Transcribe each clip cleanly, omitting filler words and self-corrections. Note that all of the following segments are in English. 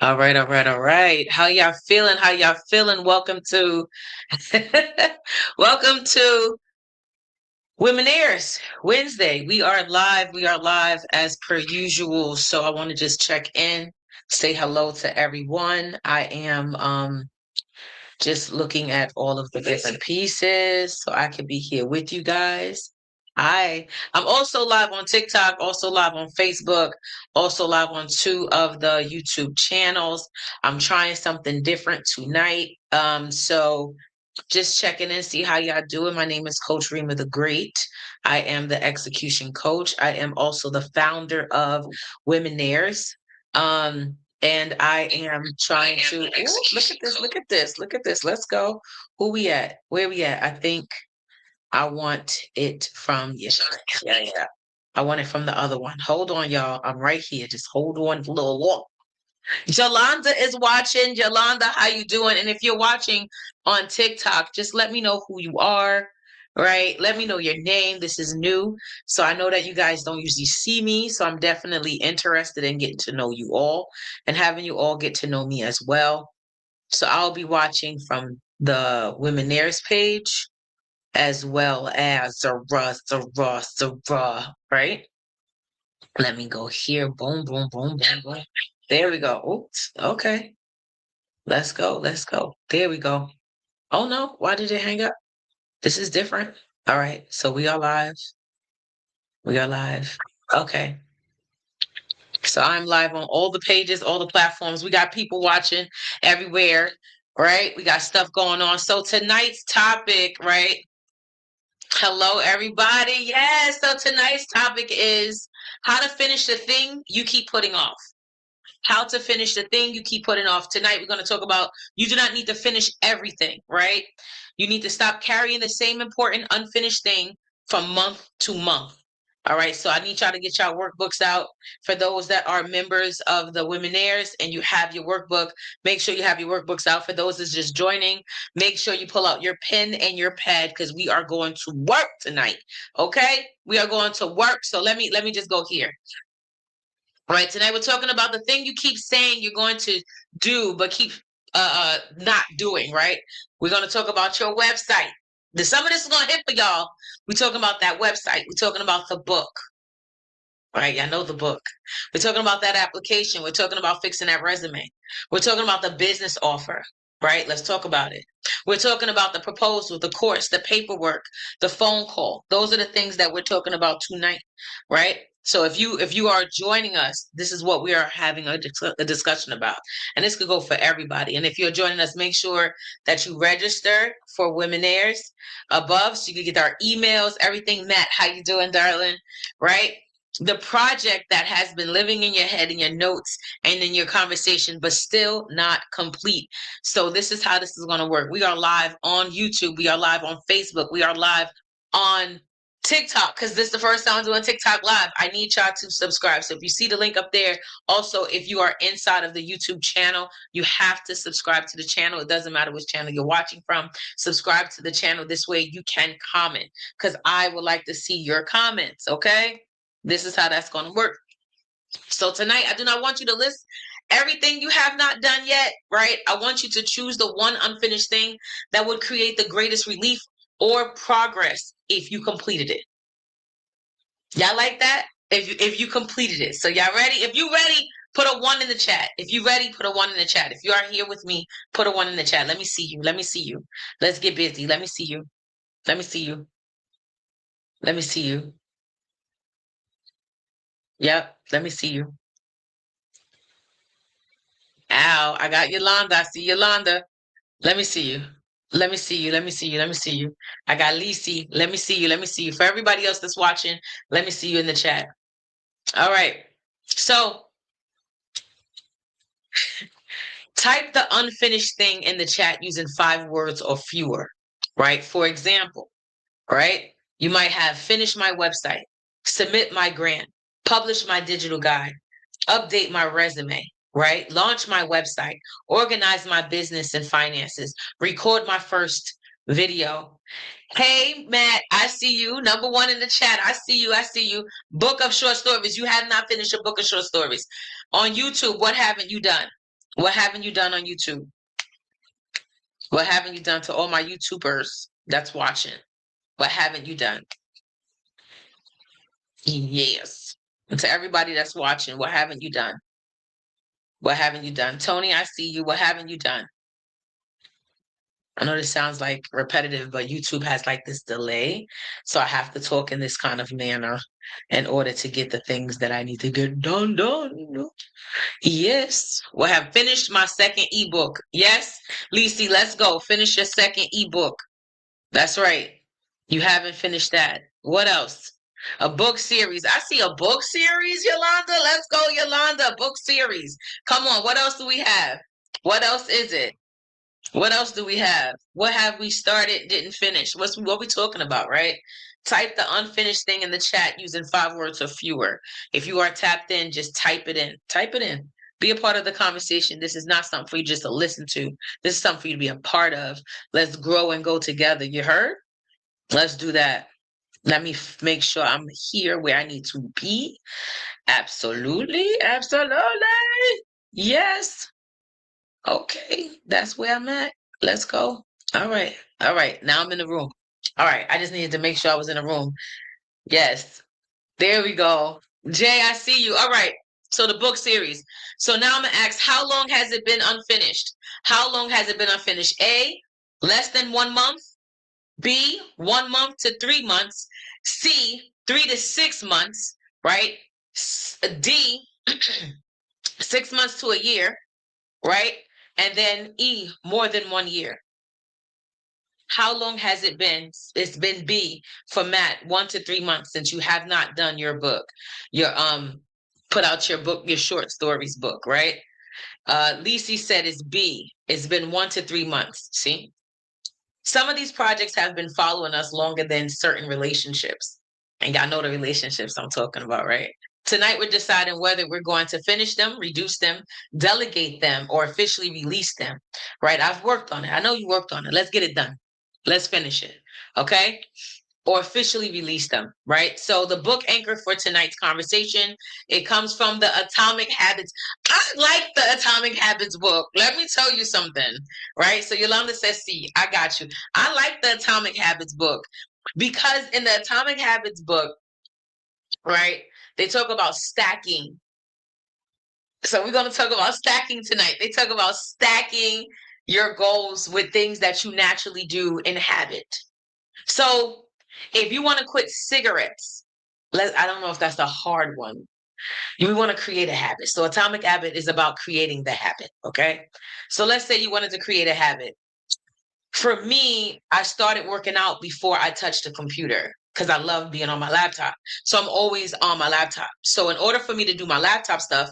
All right, all right, all right. How y'all feeling? How y'all feeling? Welcome to welcome to Womanaires Wednesday. We are live. We are live as per usual. So I want to just check in, say hello to everyone. I am just looking at all of the different pieces so I can be here with you guys. I'm also live on TikTok, also live on Facebook, also live on two of the YouTube channels. I'm trying something different tonight. So just checking in, see how y'all doing. My name is Coach Rima the Great. I am the execution coach. I am also the founder of Womanaires. And I am trying to look at this, look at this, look at this. Let's go. Who we at? Where we at? I think I want it from yeah. I want it from the other one. Hold on, y'all. I'm right here. Just hold on a little long. Yolanda is watching. Yolanda, how you doing? And if you're watching on TikTok, just let me know who you are, right? Let me know your name. This is new. So I know that you guys don't usually see me. So I'm definitely interested in getting to know you all and having you all get to know me as well. So I'll be watching from the Womenaires page as well as Zara, right? Let me go here. Boom, boom, boom, boom, boom. There we go. Oops. Okay. Let's go. Let's go. There we go. Oh no, why did it hang up? This is different. All right. So we are live. We are live. Okay. So I'm live on all the pages, all the platforms. We got people watching everywhere, right? We got stuff going on. So tonight's topic, right? Hello, everybody. Yes. So tonight's topic is how to finish the thing you keep putting off. How to finish the thing you keep putting off. Tonight, we're going to talk about you do not need to finish everything, right? You need to stop carrying the same important unfinished thing from month to month. All right, so I need y'all to get y'all workbooks out. For those that are members of the Womenaires and you have your workbook, make sure you have your workbooks out. For those that's just joining, make sure you pull out your pen and your pad because we are going to work tonight. Okay, we are going to work. So let me just go here. All right, tonight we're talking about the thing you keep saying you're going to do, but keep not doing, right? We're going to talk about your website. Some of this is going to hit for y'all. We're talking about that website. We're talking about the book, right? I know the book. We're talking about that application. We're talking about fixing that resume. We're talking about the business offer, right? Let's talk about it. We're talking about the proposal, the course, the paperwork, the phone call. Those are the things that we're talking about tonight, right? So if you are joining us, this is what we are having a discussion about, and this could go for everybody. And if you're joining us, make sure that you register for Womenaires above, so you can get our emails, everything. Matt, how you doing, darling? Right? The project that has been living in your head, in your notes, and in your conversation, but still not complete. So this is how this is going to work. We are live on YouTube. We are live on Facebook. We are live on TikTok because this is the first time I'm doing TikTok live. I need y'all to subscribe. So if you see the link up there, also if you are inside of the YouTube channel, you have to subscribe to the channel. It doesn't matter which channel you're watching from. Subscribe to the channel. This way you can comment because I would like to see your comments. Okay, this is how that's going to work. So tonight, I do not want you to list everything you have not done yet, right? I want you to choose the one unfinished thing that would create the greatest relief or progress if you completed it. Y'all like that? If you completed it. So y'all ready? If you ready, put a 1 in the chat. If you ready, put a 1 in the chat. If you are here with me, put a 1 in the chat. Let me see you. Let me see you. Let's get busy. Let me see you. Let me see you. Let me see you. Yep. Let me see you. Ow, I got Yolanda. I see Yolanda. Let me see you. Let me see you. Let me see you. Let me see you. I got Lisi. Let me see you. Let me see you. For everybody else that's watching, let me see you in the chat. All right. So type the unfinished thing in the chat using 5 words or fewer, right? For example, right? You might have finished my website, submit my grant, publish my digital guide, update my resume, right? Launch my website, organize my business and finances, record my first video. Hey, Matt, I see you. Number 1 in the chat. I see you. I see you. Book of short stories. You have not finished a book of short stories. On YouTube, what haven't you done? What haven't you done on YouTube? What haven't you done to all my YouTubers that's watching? What haven't you done? Yes. And to everybody that's watching, what haven't you done? What haven't you done? Tony, I see you. What haven't you done? I know this sounds like repetitive, but YouTube has like this delay. So I have to talk in this kind of manner in order to get the things that I need to get done. Yes. Well, I have finished my second ebook. Yes. Lisi, let's go. Finish your second ebook. That's right. You haven't finished that. What else? A book series. I see a book series, Yolanda. Let's go, Yolanda. Book series. Come on. What else do we have? What else is it? What else do we have? What have we started, didn't finish? What we talking about, right? Type the unfinished thing in the chat using 5 words or fewer. If you are tapped in, just type it in. Type it in. Be a part of the conversation. This is not something for you just to listen to. This is something for you to be a part of. Let's grow and go together. You heard? Let's do that. Let me make sure I'm here where I need to be. Absolutely. Absolutely. Yes. Okay. That's where I'm at. Let's go. All right. All right. Now I'm in the room. All right. I just needed to make sure I was in the room. Yes. There we go. Jay, I see you. All right. So the book series. So now I'm going to ask, how long has it been unfinished? How long has it been unfinished? A, less than 1 month. B, 1 month to 3 months. C, 3 to 6 months, right? D, 6 months to a year, right? And then E, more than 1 year. How long has it been? It's been B for Matt, 1 to 3 months since you have not done your book. Your put out your book, your short stories book, right? Lisi said it's B. It's been 1 to 3 months. See? Some of these projects have been following us longer than certain relationships. And y'all know the relationships I'm talking about, right? Tonight, we're deciding whether we're going to finish them, reduce them, delegate them, or officially release them, right? I've worked on it. I know you worked on it. Let's get it done. Let's finish it, okay? Or officially release them, right? So the book anchor for tonight's conversation, it comes from the Atomic Habits. I like the Atomic Habits book. Let me tell you something, right? So Yolanda says, see, I got you. I like the Atomic Habits book because in the Atomic Habits book, right, they talk about stacking. So we're going to talk about stacking tonight. They talk about stacking your goals with things that you naturally do in habit. So if you want to quit cigarettes, I don't know if that's the hard one. You want to create a habit. So Atomic Habit is about creating the habit. Okay. So let's say you wanted to create a habit. For me, I started working out before I touched the computer because I love being on my laptop. So I'm always on my laptop. So in order for me to do my laptop stuff,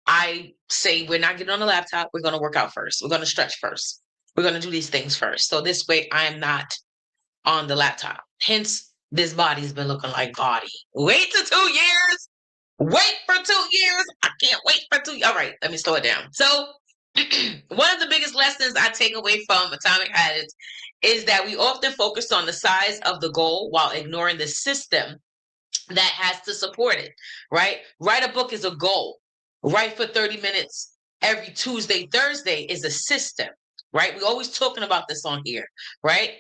I say we're not getting on the laptop. We're going to work out first. We're going to stretch first. We're going to do these things first. So this way I am not on the laptop. Hence, this body's been looking like body. Wait to 2 years. Wait for 2 years. I can't wait for 2. All right, let me slow it down. So one of the biggest lessons I take away from Atomic Habits is that we often focus on the size of the goal while ignoring the system that has to support it, right? Write a book is a goal. Write for 30 minutes every Tuesday, Thursday is a system, right? We're always talking about this on here, right?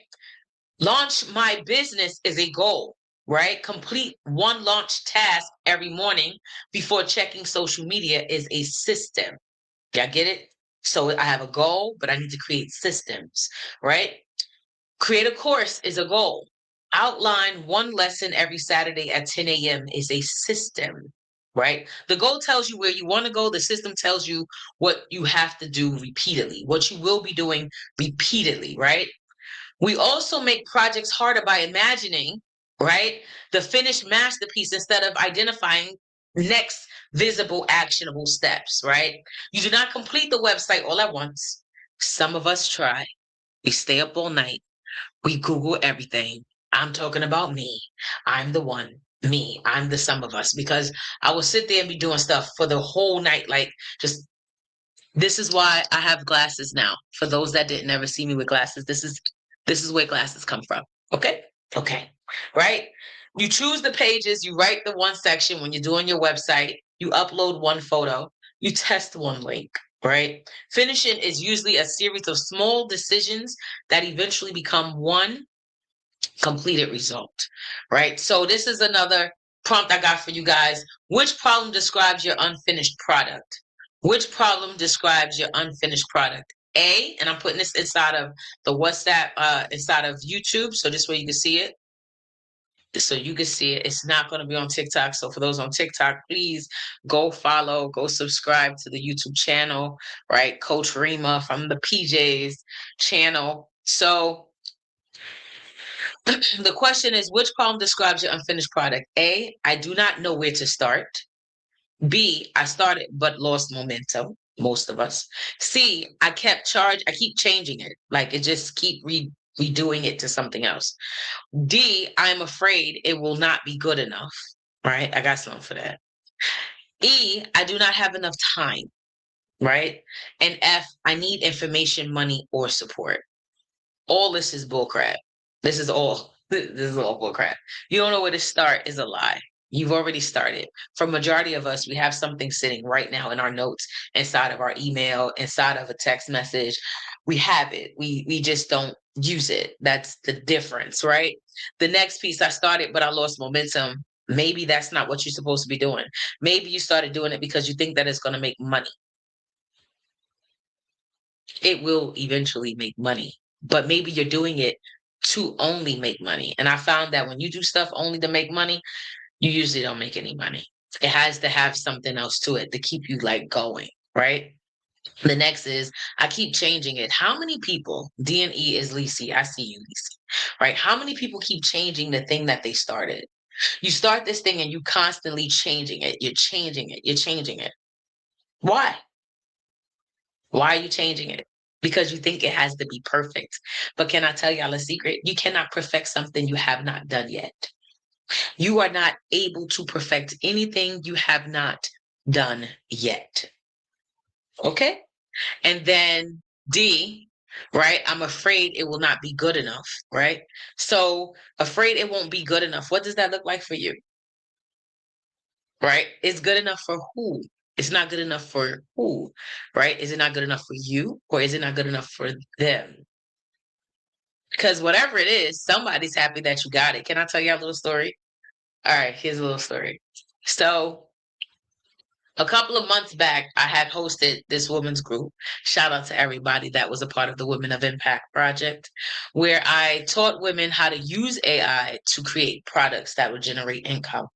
Launch my business is a goal, right? Complete one launch task every morning before checking social media is a system. Y'all get it? So I have a goal, but I need to create systems, right? Create a course is a goal. Outline one lesson every Saturday at 10 a.m. is a system, right? The goal tells you where you want to go. The system tells you what you have to do repeatedly, what you will be doing repeatedly, right? We also make projects harder by imagining, right, the finished masterpiece instead of identifying next visible, actionable steps, right? You do not complete the website all at once. Some of us try. We stay up all night. We Google everything. I'm talking about me. I'm the one. Me. I'm the some of us because I will sit there and be doing stuff for the whole night, like just this is why I have glasses now. For those that didn't ever see me with glasses, this is where glasses come from. Okay? Okay. Right? You choose the pages, you write the one section when you're doing your website, you upload one photo, you test one link. right? Finishing is usually a series of small decisions that eventually become one completed result, right? So this is another prompt I got for you guys. Which problem describes your unfinished product? Which problem describes your unfinished product? A, and I'm putting this inside of the WhatsApp, inside of YouTube, so this way you can see it. So you can see it. It's not going to be on TikTok. So for those on TikTok, please go follow, go subscribe to the YouTube channel, right? Coach Rima from the PJs channel. So the question is, which problem describes your unfinished product? A, I do not know where to start. B, I started but lost momentum. Most of us. C, I keep changing it. Like it just redoing it to something else. D, I'm afraid it will not be good enough. Right? I got something for that. E, I do not have enough time. Right? And F, I need information, money, or support. All this is bullcrap. This is all. This is all bullcrap. You don't know where to start is a lie. You've already started. For majority of us, we have something sitting right now in our notes, inside of our email, inside of a text message. We have it. We just don't use it. That's the difference, right? The next piece, I started, but I lost momentum. Maybe that's not what you're supposed to be doing. Maybe you started doing it because you think that it's going to make money. It will eventually make money, but maybe you're doing it to only make money. And I found that when you do stuff only to make money, you usually don't make any money. It has to have something else to it to keep you like going, right? The next is I keep changing it. How many people, D and E is Lisi, I see you, Lisi, right? How many people keep changing the thing that they started? You start this thing and you constantly changing it. You're changing it. You're changing it. Why? Why are you changing it? Because you think it has to be perfect. But can I tell y'all a secret? You cannot perfect something you have not done yet. You are not able to perfect anything you have not done yet. Okay? And then D, right? I'm afraid it will not be good enough, right? So, afraid it won't be good enough. What does that look like for you? Right? It's good enough for who? It's not good enough for who, right? Is it not good enough for you or is it not good enough for them? Because whatever it is, somebody's happy that you got it. Can I tell you a little story? All right, here's a little story. So, a couple of months back, I had hosted this women's group. Shout out to everybody that was a part of the Women of Impact project, where I taught women how to use AI to create products that would generate income.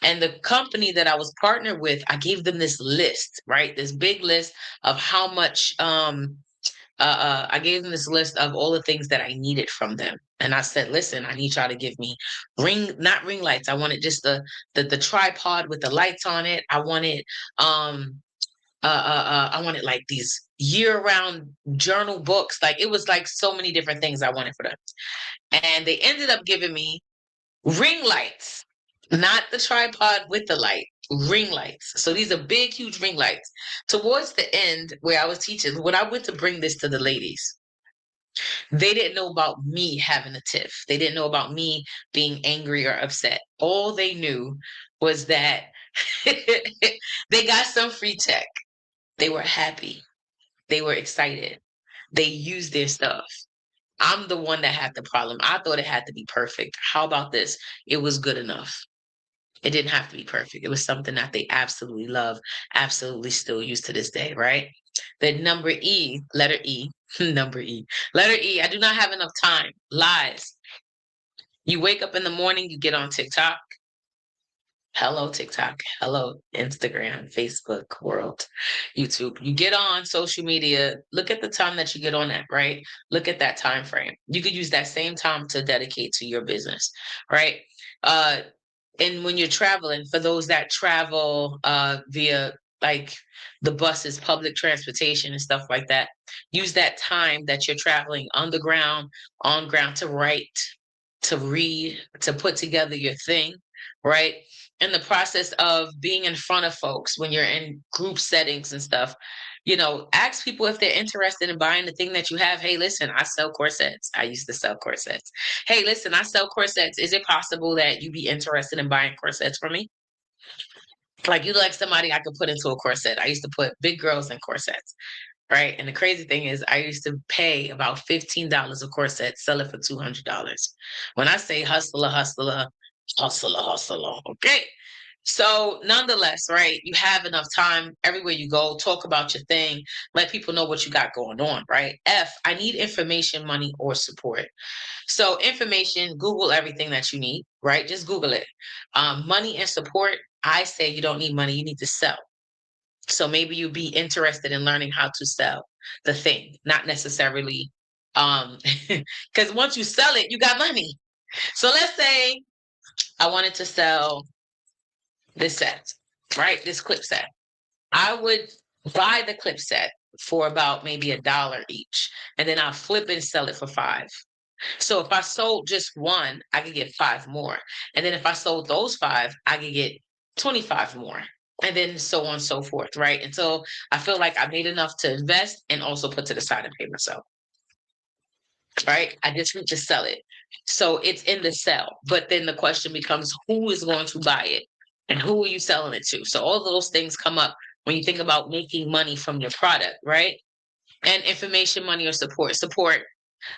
And the company that I was partnered with, I gave them this list, right? This big list of how much I gave them this list of all the things that I needed from them. And I said, listen, I need y'all to give me not ring lights. I wanted just the tripod with the lights on it. I wanted like these year-round journal books. Like it was like so many different things I wanted for them. And they ended up giving me ring lights, not the tripod with the light, ring lights. So these are big, huge ring lights. Towards the end, where I was teaching, when I went to bring this to the ladies, they didn't know about me having a tiff. They didn't know about me being angry or upset. All they knew was that they got some free tech. They were happy. They were excited. They used their stuff. I'm the one that had the problem. I thought it had to be perfect. How about this? It was good enough. It didn't have to be perfect. It was something that they absolutely love, absolutely still use to this day, right? The number E, letter E, number E, letter E, I do not have enough time. Lies. You wake up in the morning, you get on TikTok. Hello, TikTok. Hello, Instagram, Facebook world, YouTube. You get on social media. Look at the time that you get on that, right? Look at that time frame. You could use that same time to dedicate to your business, right? Uh, and when you're traveling, for those that travel via like the buses, public transportation, and stuff like that, use that time that you're traveling underground, on ground to write, to read, to put together your thing, right? In the process of being in front of folks when you're in group settings and stuff, ask people if they're interested in buying the thing that you have. Hey, listen, I sell corsets. I used to sell corsets. Hey, listen, I sell corsets. Is it possible that you be interested in buying corsets from me? Like you like somebody I could put into a corset. I used to put big girls in corsets, right? And the crazy thing is I used to pay about $15 a corset, sell it for $200. When I say hustler, hustler, hustler, hustler, okay? So nonetheless, right, you have enough time everywhere you go, talk about your thing, let people know what you got going on, right? F, I need information, money, or support. So information, Google everything that you need, right? Just Google it. Money and support, I say you don't need money, you need to sell. So maybe you'd be interested in learning how to sell the thing, not necessarily because once you sell it, you got money. So let's say I wanted to sell this set, right? This clip set. I would buy the clip set for about maybe $1 each, and then I'll flip and sell it for 5. So if I sold just one, I could get 5 more. And then if I sold those 5, I could get 25 more. And then so on and so forth, right? Until I feel like I made enough to invest and also put to the side and pay myself, right? I just need to sell it. So it's in the sell. But then the question becomes who is going to buy it and who are you selling it to? So all of those things come up when you think about making money from your product, right? And information, money, or support. Support,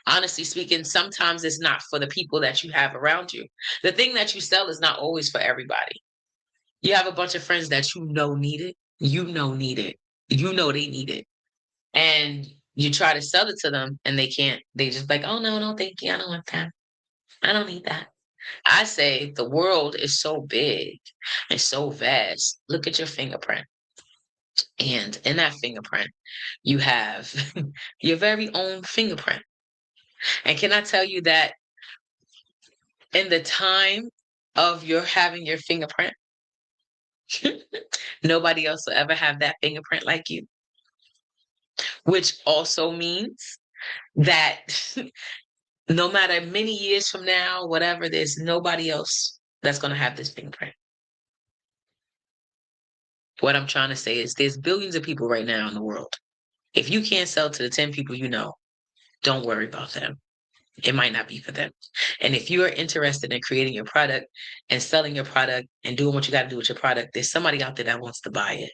honestly speaking, sometimes it's not for the people that you have around you. The thing that you sell is not always for everybody. You have a bunch of friends that you know need it. You know need it. You know they need it. And you try to sell it to them and they can't. They just like, oh no, no, thank you. I don't want that. I don't need that. I say the world is so big and so vast. Look at your fingerprint. And in that fingerprint, you have your very own fingerprint. And can I tell you that in the time of your having your fingerprint, nobody else will ever have that fingerprint like you, which also means that no matter many years from now, whatever, there's nobody else that's going to have this fingerprint. What I'm trying to say is there's billions of people right now in the world. If you can't sell to the 10 people you know, don't worry about them. It might not be for them. And if you are interested in creating your product and selling your product and doing what you got to do with your product, there's somebody out there that wants to buy it.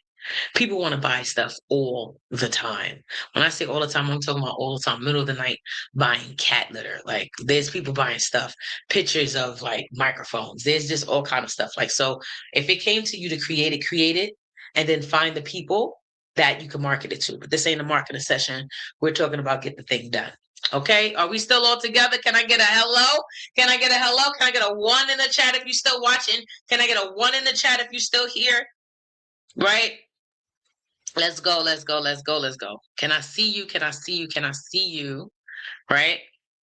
People want to buy stuff all the time. When I say all the time, I'm talking about all the time, middle of the night, buying cat litter. Like there's people buying stuff, pictures of like microphones. There's just all kind of stuff. Like, so if it came to you to create it, and then find the people that you can market it to. But this ain't a marketing session. We're talking about get the thing done. Okay, are we still all together? Can I get a hello? Can I get a hello? Can I get a 1 in the chat if you're still watching? Can I get a 1 in the chat if you're still here? Right? Let's go, let's go, let's go, let's go. Can I see you? Can I see you? Can I see you? Right?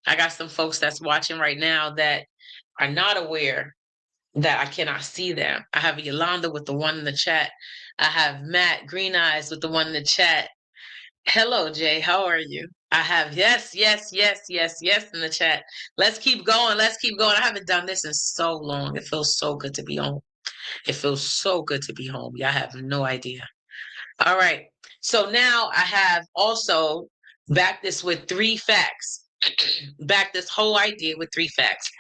I got some folks that's watching right now that are not aware that I cannot see them. I have Yolanda with the 1 in the chat. I have Matt Green Eyes with the 1 in the chat. Hello, Jay. How are you? I have yes, yes, yes, yes, yes in the chat. Let's keep going. Let's keep going. I haven't done this in so long. It feels so good to be home. It feels so good to be home. Y'all have no idea. All right. So now I have also backed this with 3 facts. Back this whole idea with 3 facts.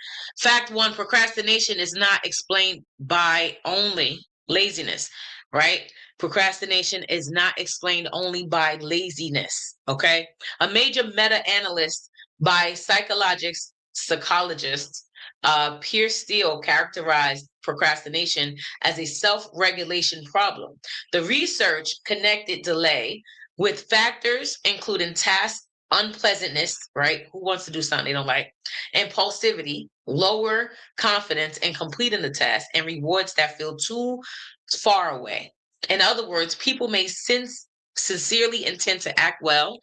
Fact 1, procrastination is not explained by only laziness, right? Procrastination is not explained only by laziness, okay? A major meta-analyst by psychologist Pierce Steele characterized procrastination as a self-regulation problem. The research connected delay with factors including task unpleasantness, right? Who wants to do something they don't like? Impulsivity, lower confidence in completing the task, and rewards that feel too far away. In other words, people may sincerely intend to act well,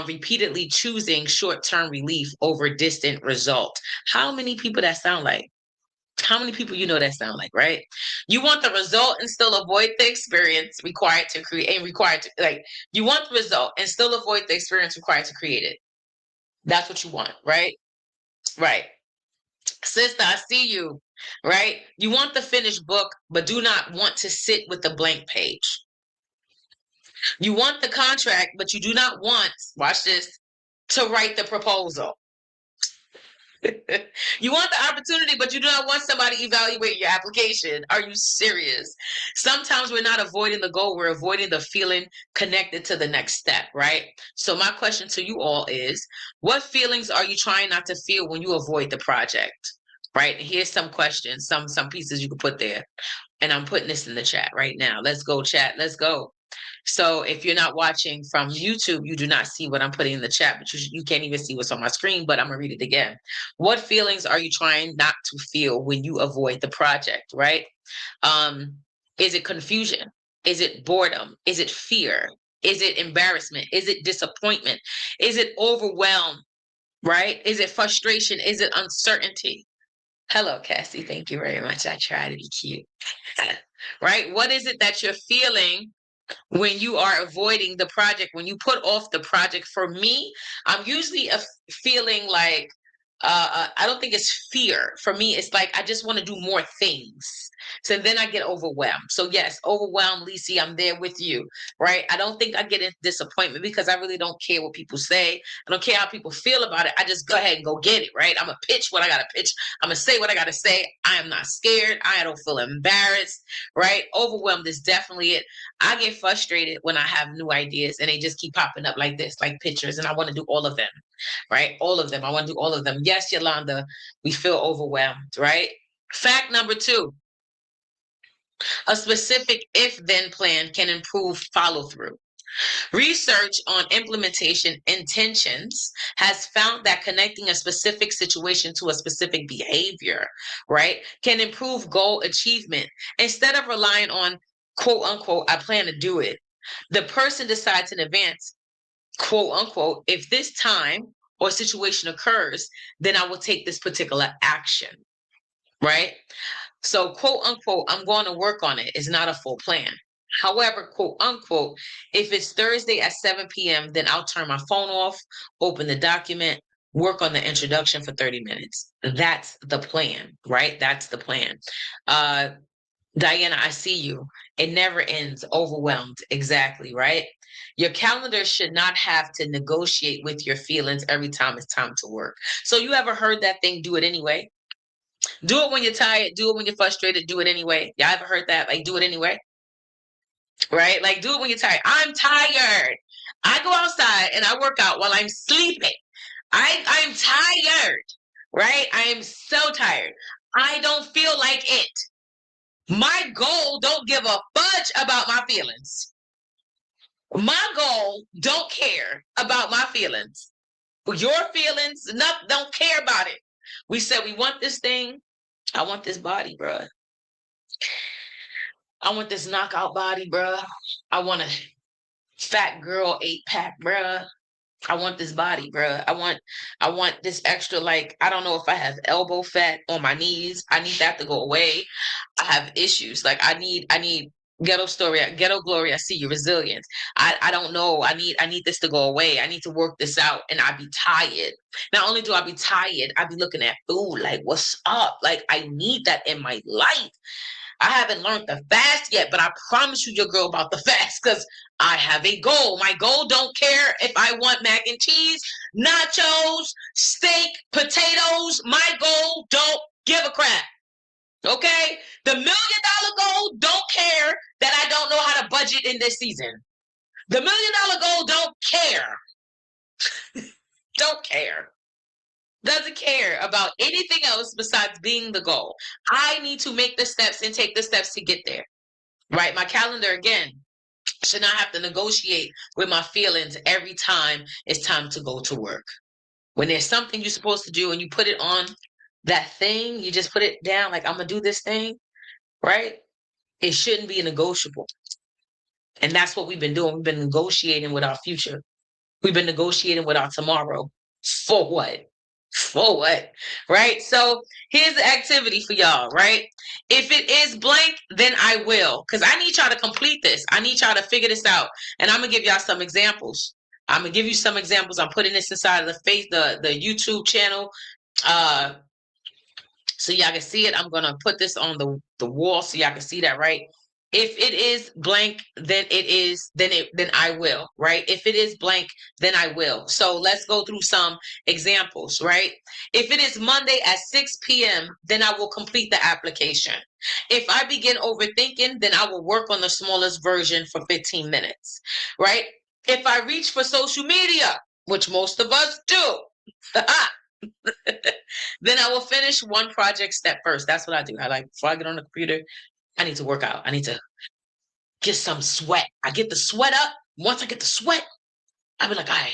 repeatedly choosing short-term relief over distant result. How many people that sound like? How many people you know that sound like, right? You want the result and still avoid the experience required to create and required to like you want the result and still avoid the experience required to create it. That's what you want, right? Right. Sister, I see you, right? You want the finished book, but do not want to sit with the blank page. You want the contract, but you do not want, watch this, to write the proposal. You want the opportunity, but you do not want somebody evaluating your application. Are you serious? Sometimes we're not avoiding the goal, we're avoiding the feeling connected to the next step, right? So my question to you all is, what feelings are you trying not to feel when you avoid the project? Right? Here's some questions, some pieces you could put there. And I'm putting this in the chat right now. Let's go, chat. Let's go. So if you're not watching from YouTube, you do not see what I'm putting in the chat, but you can't even see what's on my screen, but I'm gonna read it again. What feelings are you trying not to feel when you avoid the project, right? Um, is it confusion? Is it boredom? Is it fear? Is it embarrassment? Is it disappointment? Is it overwhelm? Right? Is it frustration? Is it uncertainty? Hello, Cassie. Thank you very much. I try to be cute. Right? What is it that you're feeling when you are avoiding the project, when you put off the project? For me, I'm usually feeling like, I don't think it's fear. For me, it's like I just want to do more things. So then I get overwhelmed. So yes, overwhelmed, Lisi, I'm there with you, right? I don't think I get in disappointment because I really don't care what people say. I don't care how people feel about it. I just go ahead and go get it, right? I'm gonna pitch what I gotta pitch. I'm gonna say what I gotta say. I am not scared. I don't feel embarrassed, right? Overwhelmed is definitely it. I get frustrated when I have new ideas and they just keep popping up like this, like pictures, and I want to do all of them, right? All of them. I want to do all of them. Yes, Yolanda, we feel overwhelmed, right? Fact number two, a specific if-then plan can improve follow-through. Research on implementation intentions has found that connecting a specific situation to a specific behavior, right, can improve goal achievement. Instead of relying on quote unquote, I plan to do it, the person decides in advance, quote unquote, if this time or situation occurs, then I will take this particular action, right? So, quote unquote, I'm going to work on it is not a full plan. However, quote unquote, if it's Thursday at 7 p.m., then I'll turn my phone off, open the document, work on the introduction for 30 minutes. That's the plan, right? That's the plan. Uh, Diana, I see you. It never ends, overwhelmed. Exactly, right? Your calendar should not have to negotiate with your feelings every time it's time to work. So, you ever heard that thing, do it anyway? Do it when you're tired, do it when you're frustrated, do it anyway. Y'all ever heard that? Like, do it anyway, right? Like, do it when you're tired. I'm tired. I go outside and I work out while I'm sleeping. I'm tired, right? I am so tired. I don't feel like it. My goal don't give a fudge about my feelings. My goal don't care about my feelings. Your feelings, don't care about it. We said we want this thing. I want this body, bruh. I want this knockout body, bruh. I want a fat girl 8-pack, bruh. I want this body, bruh. I want this extra, like, I don't know if I have elbow fat on my knees. I need that to go away. I have issues. Like, I need ghetto story, ghetto glory. I see you, resilience. I don't know. I need this to go away. I need to work this out, and I be tired. Not only do I be tired, I be looking at food like, what's up? Like, I need that in my life. I haven't learned the fast yet, but I promise you your girl about the fast because I have a goal. My goal don't care if I want mac and cheese, nachos, steak, potatoes. My goal don't give a crap. Okay? The $1 million goal don't care that I don't know how to budget in this season. The $1 million goal don't care. Don't care. Doesn't care about anything else besides being the goal. I need to make the steps and take the steps to get there. Right? My calendar, again, should not have to negotiate with my feelings every time it's time to go to work. When there's something you're supposed to do and you put it on that thing, you just put it down like, I'm going to do this thing, right? It shouldn't be negotiable. And that's what we've been doing. We've been negotiating with our future. We've been negotiating with our tomorrow. For what? For what? Right? So here's the activity for y'all, right? If it is blank, then I will. Because I need y'all to complete this. I need y'all to figure this out. And I'm going to give y'all some examples. I'm going to give you some examples. I'm putting this inside of the YouTube channel. So y'all can see it. I'm going to put this on the wall so y'all can see that, right? If it is blank, then I will, right? If it is blank, then I will. So let's go through some examples, right? If it is Monday at 6 p.m., then I will complete the application. If I begin overthinking, then I will work on the smallest version for 15 minutes, right? If I reach for social media, which most of us do, then I will finish one project step first. That's what I do. I like, before I get on the computer, I need to work out. I need to get some sweat. I get the sweat up. Once I get the sweat, I be like, all right,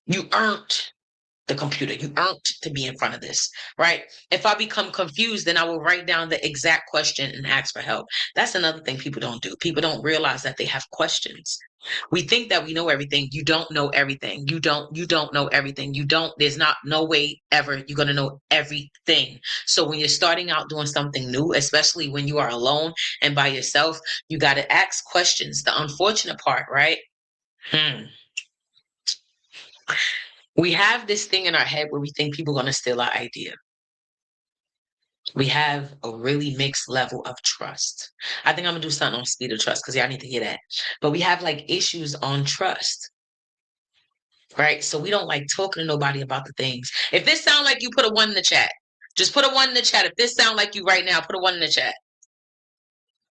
you earned the computer. You earned to be in front of this, right? If I become confused, then I will write down the exact question and ask for help. That's another thing people don't do. People don't realize that they have questions. We think that we know everything. You don't know everything. You don't know everything. There's not no way ever you're going to know everything. So when you're starting out doing something new, especially when you are alone and by yourself, you got to ask questions. The unfortunate part, right? Hmm. We have this thing in our head where we think people are going to steal our idea. We have a really mixed level of trust. I think I'm gonna do something on speed of trust because y'all need to hear that. But we have like issues on trust, right? So we don't like talking to nobody about the things. If this sound like you, put a one in the chat. Just put a one in the chat. If this sound like you right now, put a one in the chat.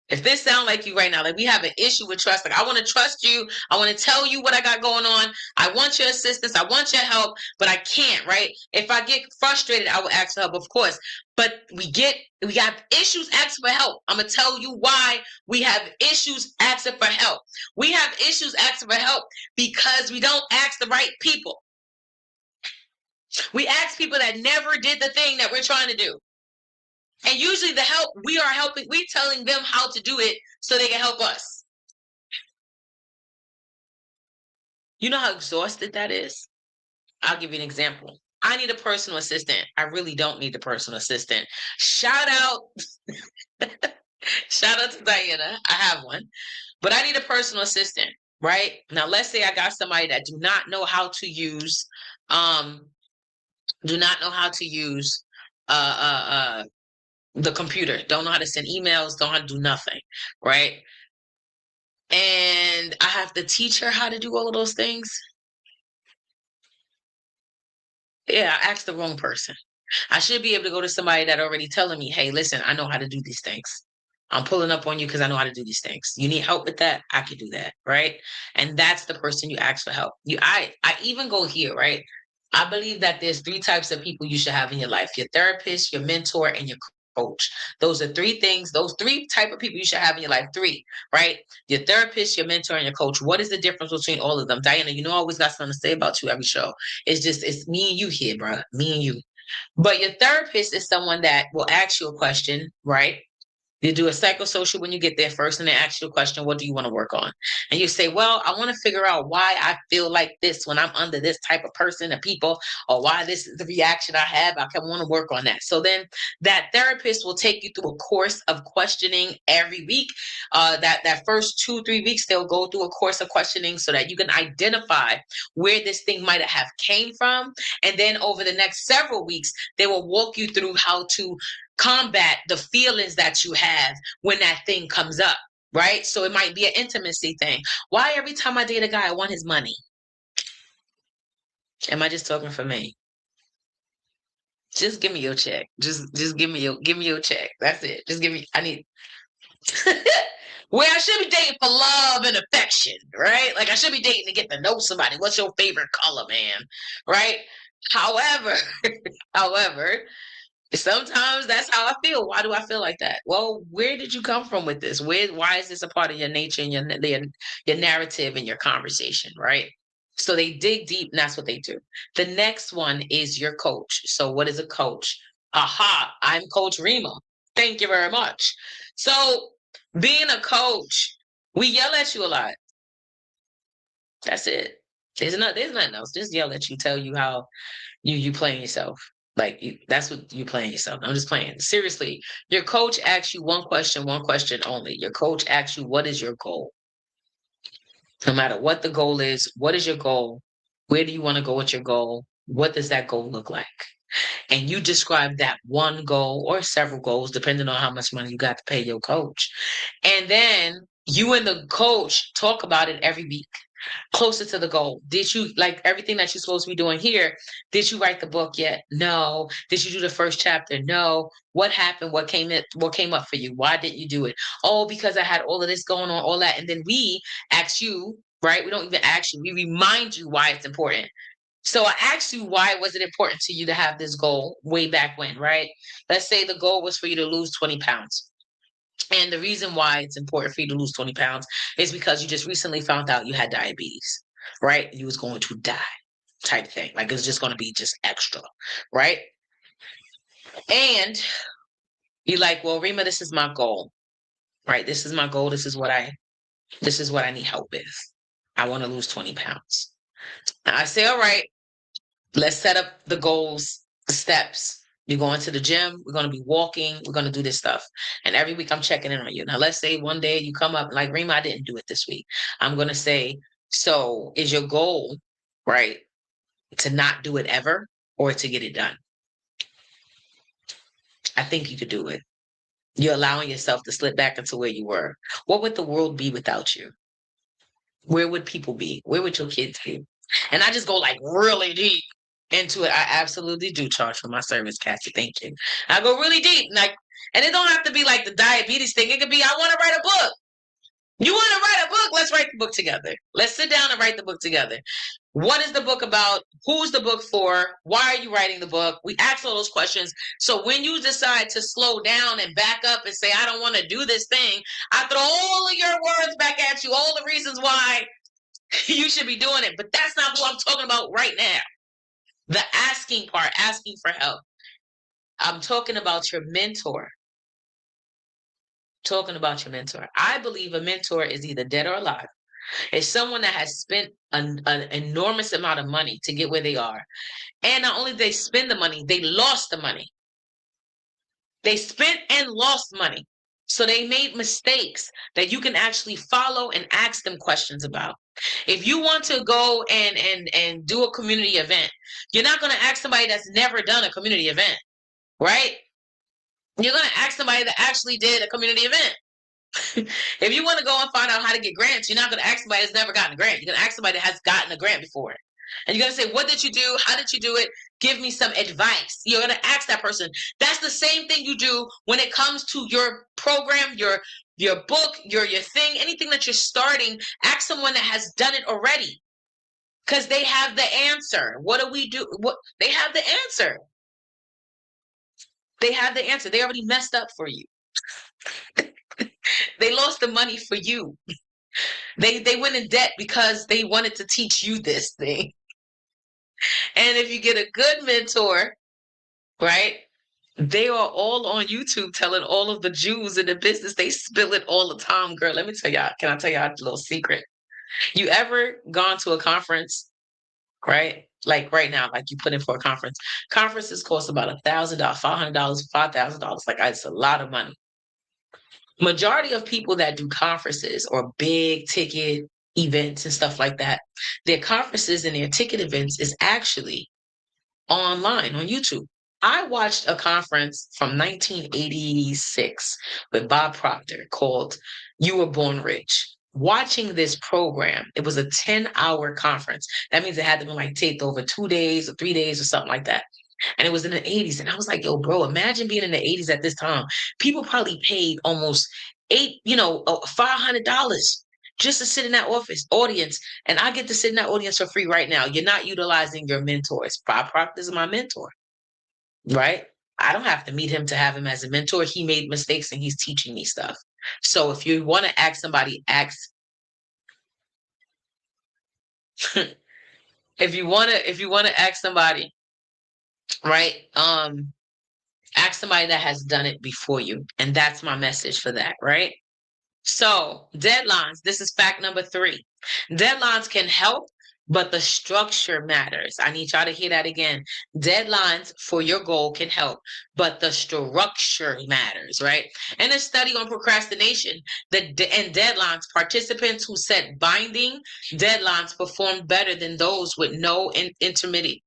If this sound like you right now, like we have an issue with trust, like I want to trust you, I want to tell you what I got going on, I want your assistance, I want your help, but I can't, right? If I get frustrated, I will ask for help, of course. But we got issues asking for help. I'm gonna tell you why we have issues asking for help. We have issues asking for help because we don't ask the right people. We ask people that never did the thing that we're trying to do. And usually the help we are helping, we telling them how to do it so they can help us. You know how exhausted that is? I'll give you an example. I need a personal assistant. I really don't need a personal assistant. Shout out, shout out to Diana. I have one, but I need a personal assistant, right? Now let's say I got somebody that um, do not know how to use uh uh uh the computer, don't know how to send emails, don't know how to do nothing, right? And I have to teach her how to do all of those things. Yeah, I asked the wrong person. I should be able to go to somebody that already telling me, hey, listen, I know how to do these things. I'm pulling up on you because I know how to do these things. You need help with that? I can do that, right? And that's the person you ask for help. I even go here, right? I believe that there's three types of people you should have in your life: your therapist, your mentor, and your coach. Those are three things, those three type of people you should have in your life. Three, right? Your therapist, your mentor, and your coach. What is the difference between all of them? Diana, you know I always got something to say about you every show. It's me and you here, bro. Me and you. But your therapist is someone that will ask you a question, right? You do a psychosocial when you get there first, and they ask you a question, what do you want to work on? And you say, well, I want to figure out why I feel like this when I'm under this type of person or people, or why this is the reaction I have. I want to work on that. So then that therapist will take you through a course of questioning every week. That first 2-3 weeks, they'll go through a course of questioning so that you can identify where this thing might have came from. And then over the next several weeks, they will walk you through how to combat the feelings that you have when that thing comes up, right? So it might be an intimacy thing. Why every time I date a guy, I want his money? Am I just talking for me? Just give me your check. Just give me your check. That's it. Just give me. I need. Where I should be dating for love and affection, right? Like I should be dating to get to know somebody. What's your favorite color, man? Right? However, however, sometimes that's how I feel. Why do I feel like that? Well, where did you come from with this? Why is this a part of your nature and your narrative and your conversation, right? So they dig deep, and that's what they do. The next one is your coach. So what is a coach? Aha, I'm Coach Rima. Thank you very much. So being a coach, we yell at you a lot. That's it. There's nothing else. Just yell at you, tell you how you playing yourself. Like that's what you playing yourself. I'm just playing. Seriously, your coach asks you one question only. Your coach asks you, what is your goal? No matter what the goal is, what is your goal? Where do you want to go with your goal? What does that goal look like? and you describe that one goal or several goals, depending on how much money you got to pay your coach. And then you and the coach talk about it every week, closer to the goal. Did you, like everything that you're supposed to be doing here, did you write the book yet? No. Did you do the first chapter? No. What happened? What came up for you? Why didn't you do it? Oh, because I had all of this going on, all that. And then we ask you, right? We don't even ask you. We remind you why it's important. So I asked you, why was it important to you to have this goal way back when, right? Let's say the goal was for you to lose 20 pounds. And the reason why it's important for you to lose 20 pounds is because you just recently found out you had diabetes, right? You was going to die type thing. Like it's just going to be just extra, right? And you're like, well, Rima, this is my goal, right? This is my goal. This is what I need help with. I want to lose 20 pounds. And I say, all right, let's set up the goals, the steps. You're going to the gym. We're going to be walking. We're going to do this stuff. And every week I'm checking in on you. Now, let's say one day you come up like, Rima, I didn't do it this week. I'm going to say, so is your goal, right, to not do it ever or to get it done? I think you could do it. You're allowing yourself to slip back into where you were. What would the world be without you? Where would people be? Where would your kids be? And I just go like really deep into it. I absolutely do charge for my service, Cassie. Thank you. I go really deep, like, and it don't have to be like the diabetes thing. It could be, I want to write a book. You want to write a book? Let's write the book together. Let's sit down and write the book together. What is the book about? Who's the book for? Why are you writing the book? We ask all those questions. So when you decide to slow down and back up and say, I don't want to do this thing, I throw all of your words back at you, all the reasons why you should be doing it. But that's not who I'm talking about right now. The asking part, asking for help. I'm talking about your mentor. Talking about your mentor. I believe a mentor is either dead or alive. It's someone that has spent an enormous amount of money to get where they are. And not only did they spend the money, they lost the money. They spent and lost money. So they made mistakes that you can actually follow and ask them questions about. If you want to go and do a community event, you're not going to ask somebody that's never done a community event, right? You're going to ask somebody that actually did a community event. If you want to go and find out how to get grants, you're not going to ask somebody that's never gotten a grant. You're going to ask somebody that has gotten a grant before. And you're going to say, what did you do? How did you do it? Give me some advice. You're going to ask that person. That's the same thing you do when it comes to your program, your book, your thing, anything that you're starting. Ask someone that has done it already, because they have the answer. What do we do? What they have the answer. They have the answer. They already messed up for you. They lost the money for you. They went in debt because they wanted to teach you this thing. And if you get a good mentor, right, they are all on YouTube telling all of the Jews in the business. They spill it all the time, girl. Let me tell y'all. Can I tell y'all a little secret? You ever gone to a conference, right? Like right now, like you put in for a conference. Conferences cost about $1,000, $500, $5,000. Like it's a lot of money. Majority of people that do conferences or big ticket events and stuff like that, their conferences and their ticket events is actually online on YouTube. I watched a conference from 1986 with Bob Proctor called You Were Born Rich. Watching this program, it was a 10-hour conference. That means it had to be like taped over 2 days or 3 days or something like that. And it was in the 80s. And I was like, yo, bro, imagine being in the 80s at this time. People probably paid almost $500 just to sit in that audience. And I get to sit in that audience for free right now. You're not utilizing your mentors. Bob Proctor is my mentor, right? I don't have to meet him to have him as a mentor. He made mistakes and he's teaching me stuff. So if you want to ask somebody, ask. if you want to ask somebody, right? Ask somebody that has done it before you. And that's my message for that, right? So deadlines, this is fact number 3. Deadlines can help, but the structure matters. I need y'all to hear that again. Deadlines for your goal can help, but the structure matters, right? In a study on procrastination and deadlines, participants who set binding deadlines performed better than those with no intermittent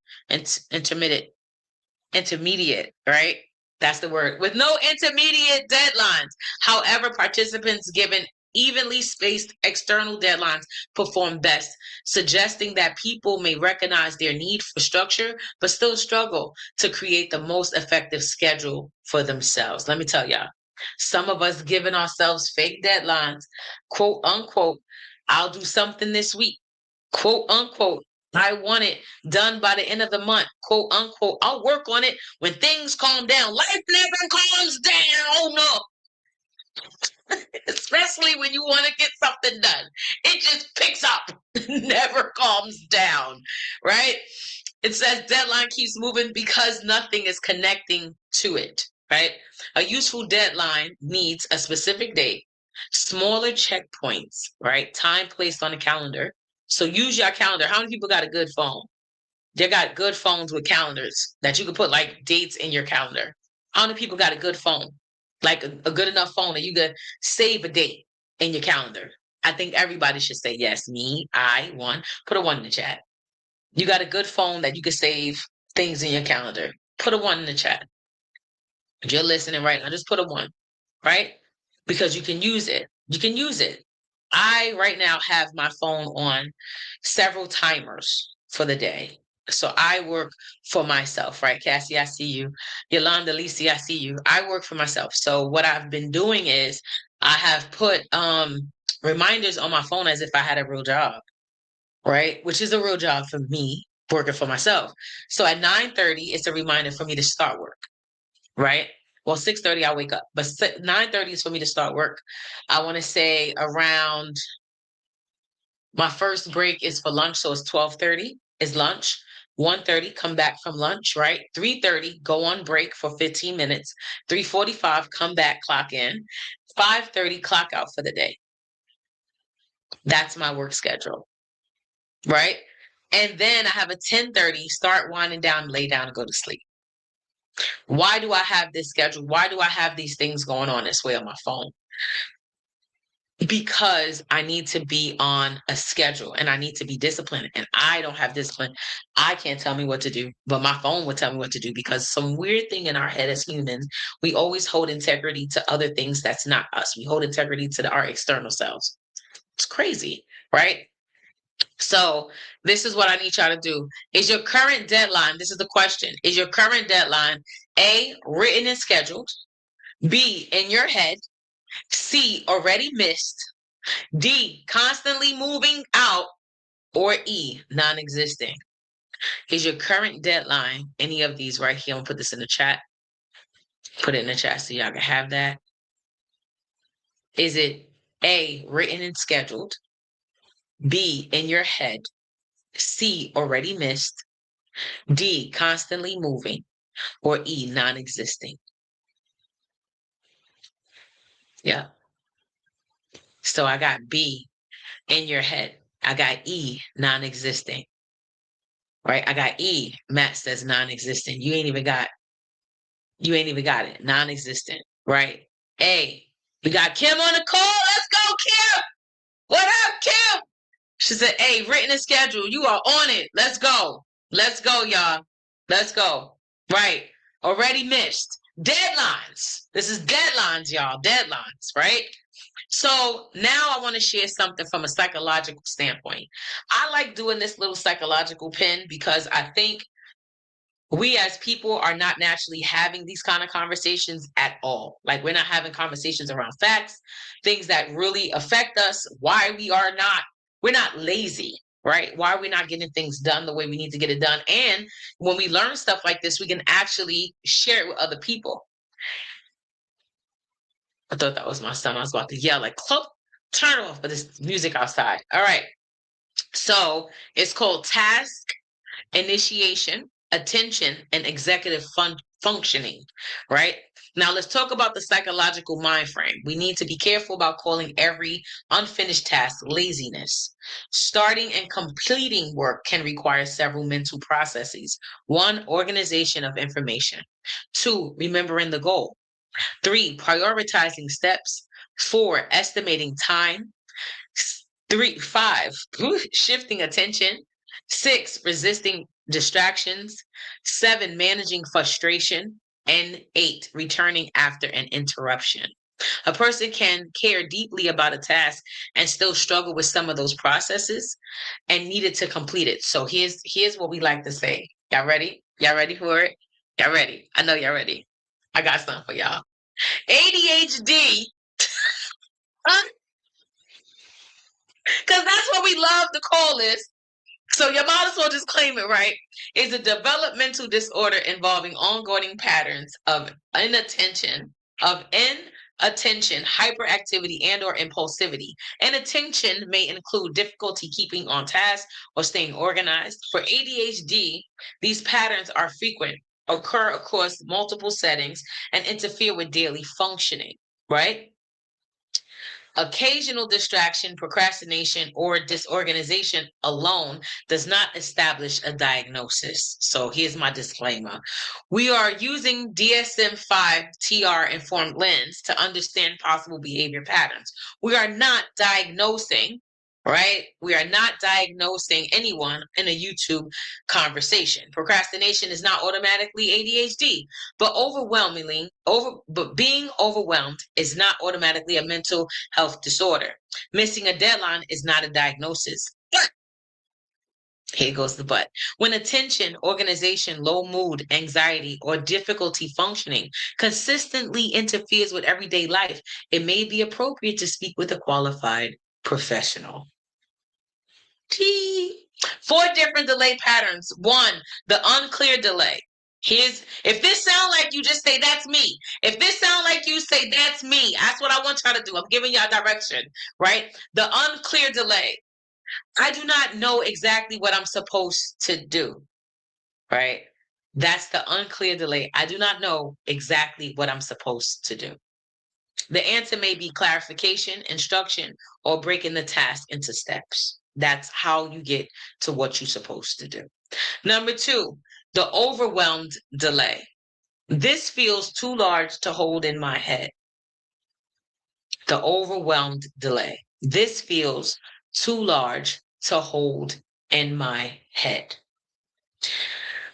intermediate, right? That's the word. With no intermediate deadlines. However, participants given evenly spaced external deadlines perform best, suggesting that people may recognize their need for structure, but still struggle to create the most effective schedule for themselves. Let me tell y'all, some of us giving ourselves fake deadlines, quote unquote, I'll do something this week, quote unquote, I want it done by the end of the month, quote unquote. I'll work on it when things calm down. Life never calms down. No, especially when you want to get something done. It just picks up, never calms down, right? It says deadline keeps moving because nothing is connecting to it, right? A useful deadline needs a specific date, smaller checkpoints, right? Time placed on the calendar. So use your calendar. How many people got a good phone? They got good phones with calendars that you can put like dates in your calendar. How many people got a good phone? Like a good enough phone that you could save a date in your calendar. I think everybody should say yes. Me, I, one. Put a one in the chat. You got a good phone that you can save things in your calendar. Put a one in the chat. If you're listening right now, just put a one, right? Because you can use it. You can use it. I right now have my phone on several timers for the day. So I work for myself, right? Cassie, I see you. Yolanda, Lisi, I see you. I work for myself. So what I've been doing is I have put reminders on my phone as if I had a real job, right? Which is a real job for me working for myself. So at 9:30, it's a reminder for me to start work, right? Well, 6:30 I wake up, but 9:30 is for me to start work. I want to say around my first break is for lunch, so it's 12:30 is lunch. 1:30 come back from lunch, right? 3:30 go on break for 15 minutes. 3:45 come back, clock in. 5:30 clock out for the day. That's my work schedule, right? And then I have a 10:30 start winding down, lay down, and go to sleep. Why do I have this schedule? Why do I have these things going on this way on my phone? Because I need to be on a schedule and I need to be disciplined. And I don't have discipline. I can't tell me what to do, but my phone will tell me what to do because some weird thing in our head as humans, we always hold integrity to other things that's not us. We hold integrity to our external selves. It's crazy, right? So this is what I need y'all to do. Is your current deadline, this is the question, is your current deadline A, written and scheduled, B, in your head, C, already missed, D, constantly moving out, or E, non-existing? Is your current deadline any of these right here? I'm gonna put this in the chat. Put it in the chat so y'all can have that. Is it A, written and scheduled, B, in your head, C, already missed, D, constantly moving, or E, non-existing? Yeah. So I got B, in your head. I got E, non-existing. Right? I got E. Matt says non-existent. You ain't even got it. Non-existent. Right? A. We got Kim on the call. Let's go, Kim. What up, Kim? She said, A, written and scheduled. You are on it. Let's go. Let's go, y'all. Let's go. Right. Already missed. Deadlines. This is deadlines, y'all. Deadlines, right? So now I want to share something from a psychological standpoint. I like doing this little psychological pin because I think we as people are not naturally having these kind of conversations at all. Like we're not having conversations around facts, things that really affect us, why we're not lazy, right? Why are we not getting things done the way we need to get it done? And when we learn stuff like this, we can actually share it with other people. I thought that was my son. I was about to yell like, turn off for this music outside. All right. So it's called task initiation, attention, and executive functioning, right? Now let's talk about the psychological mind frame. We need to be careful about calling every unfinished task laziness. Starting and completing work can require several mental processes. 1, organization of information. 2, remembering the goal. 3, prioritizing steps. 4, estimating time. 5, shifting attention. 6, resisting distractions. 7, managing frustration. And 8, returning after an interruption. A person can care deeply about a task and still struggle with some of those processes and needed to complete it. So here's what we like to say. Y'all ready? Y'all ready for it? Y'all ready? I know y'all ready. I got something for y'all. ADHD, because that's what we love to call this. So you might as well just claim it, right? Is a developmental disorder involving ongoing patterns of inattention, hyperactivity, and/or impulsivity. Inattention may include difficulty keeping on task or staying organized. For ADHD, these patterns are frequent, occur across multiple settings, and interfere with daily functioning, right? Occasional distraction, procrastination, or disorganization alone does not establish a diagnosis. So here's my disclaimer. We are using DSM-5 TR informed lens to understand possible behavior patterns. We are not diagnosing, right? We are not diagnosing anyone in a YouTube conversation. Procrastination is not automatically ADHD, but being overwhelmed is not automatically a mental health disorder. Missing a deadline is not a diagnosis. But here goes the but. When attention, organization, low mood, anxiety, or difficulty functioning consistently interferes with everyday life, it may be appropriate to speak with a qualified professional. T. 4 different delay patterns. 1, the unclear delay. If this sound like you, just say that's me. If this sound like you, say that's me. That's what I want y'all to do. I'm giving y'all direction, right? The unclear delay. I do not know exactly what I'm supposed to do, right? That's the unclear delay. I do not know exactly what I'm supposed to do. The answer may be clarification, instruction, or breaking the task into steps. That's how you get to what you're supposed to do. Number 2, the overwhelmed delay. This feels too large to hold in my head. The overwhelmed delay. This feels too large to hold in my head.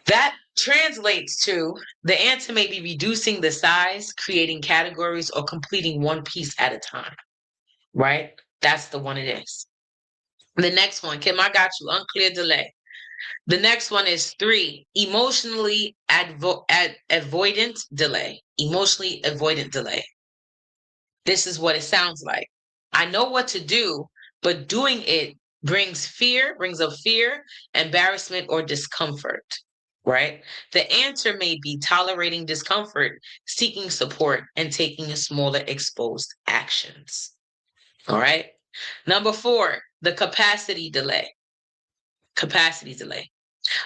That translates to the answer may be reducing the size, creating categories, or completing one piece at a time, right? That's the one it is. The next one, Kim, I got you, unclear delay. The next one is 3, emotionally avoidant delay. Emotionally avoidant delay. This is what it sounds like. I know what to do, but doing it brings up fear, embarrassment, or discomfort, right? The answer may be tolerating discomfort, seeking support, and taking smaller exposed actions. All right. Number 4, the capacity delay. Capacity delay.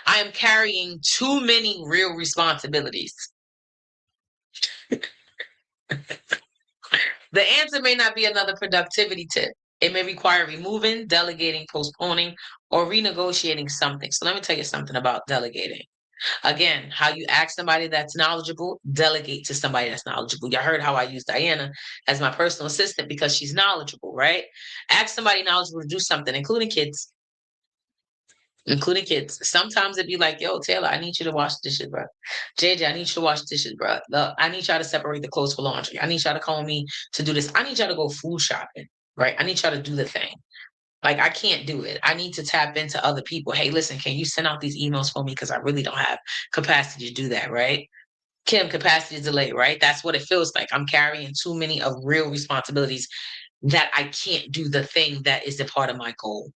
I am carrying too many real responsibilities. The answer may not be another productivity tip. It may require removing, delegating, postponing, or renegotiating something. So let me tell you something about delegating. Again, how you ask somebody that's knowledgeable, delegate to somebody that's knowledgeable. You heard how I use Diana as my personal assistant because she's knowledgeable, right? Ask somebody knowledgeable to do something, including kids. Including kids. Sometimes it'd be like, yo, Taylor, I need you to wash dishes, bro. JJ, I need you to wash dishes, bro. Look, I need y'all to separate the clothes for laundry. I need y'all to call me to do this. I need y'all to go food shopping, right? I need y'all to do the thing. Like, I can't do it. I need to tap into other people. Hey, listen, can you send out these emails for me? Because I really don't have capacity to do that, right? Kim, capacity delay, right? That's what it feels like. I'm carrying too many of real responsibilities that I can't do the thing that is a part of my goal.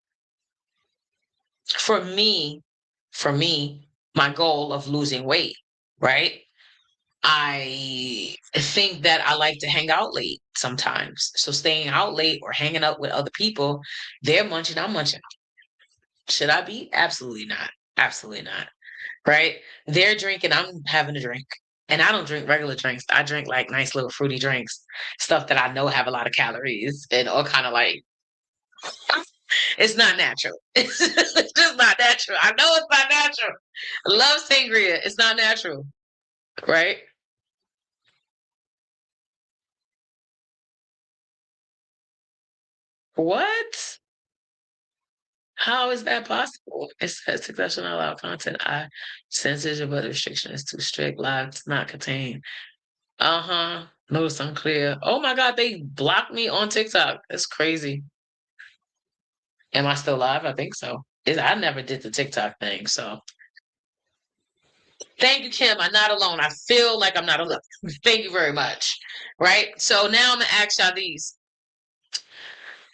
For me, my goal of losing weight, right? I think that I like to hang out late sometimes. So staying out late or hanging out with other people, they're munching, I'm munching. Should I be? Absolutely not. Absolutely not. Right? They're drinking, I'm having a drink. And I don't drink regular drinks. I drink like nice little fruity drinks, stuff that I know have a lot of calories and all kind of like it's not natural. It's just not natural. I know it's not natural. I love sangria. It's not natural. Right? What? How is that possible? It says successful not allow content. I censorship, but the restriction is too strict. Live does not contain. Uh-huh. Notice unclear. Oh my God, they blocked me on TikTok. That's crazy. Am I still live? I think so. I never did the TikTok thing, so thank you, Kim. I'm not alone. I feel like I'm not alone. Thank you very much. Right? So now I'm gonna ask y'all these.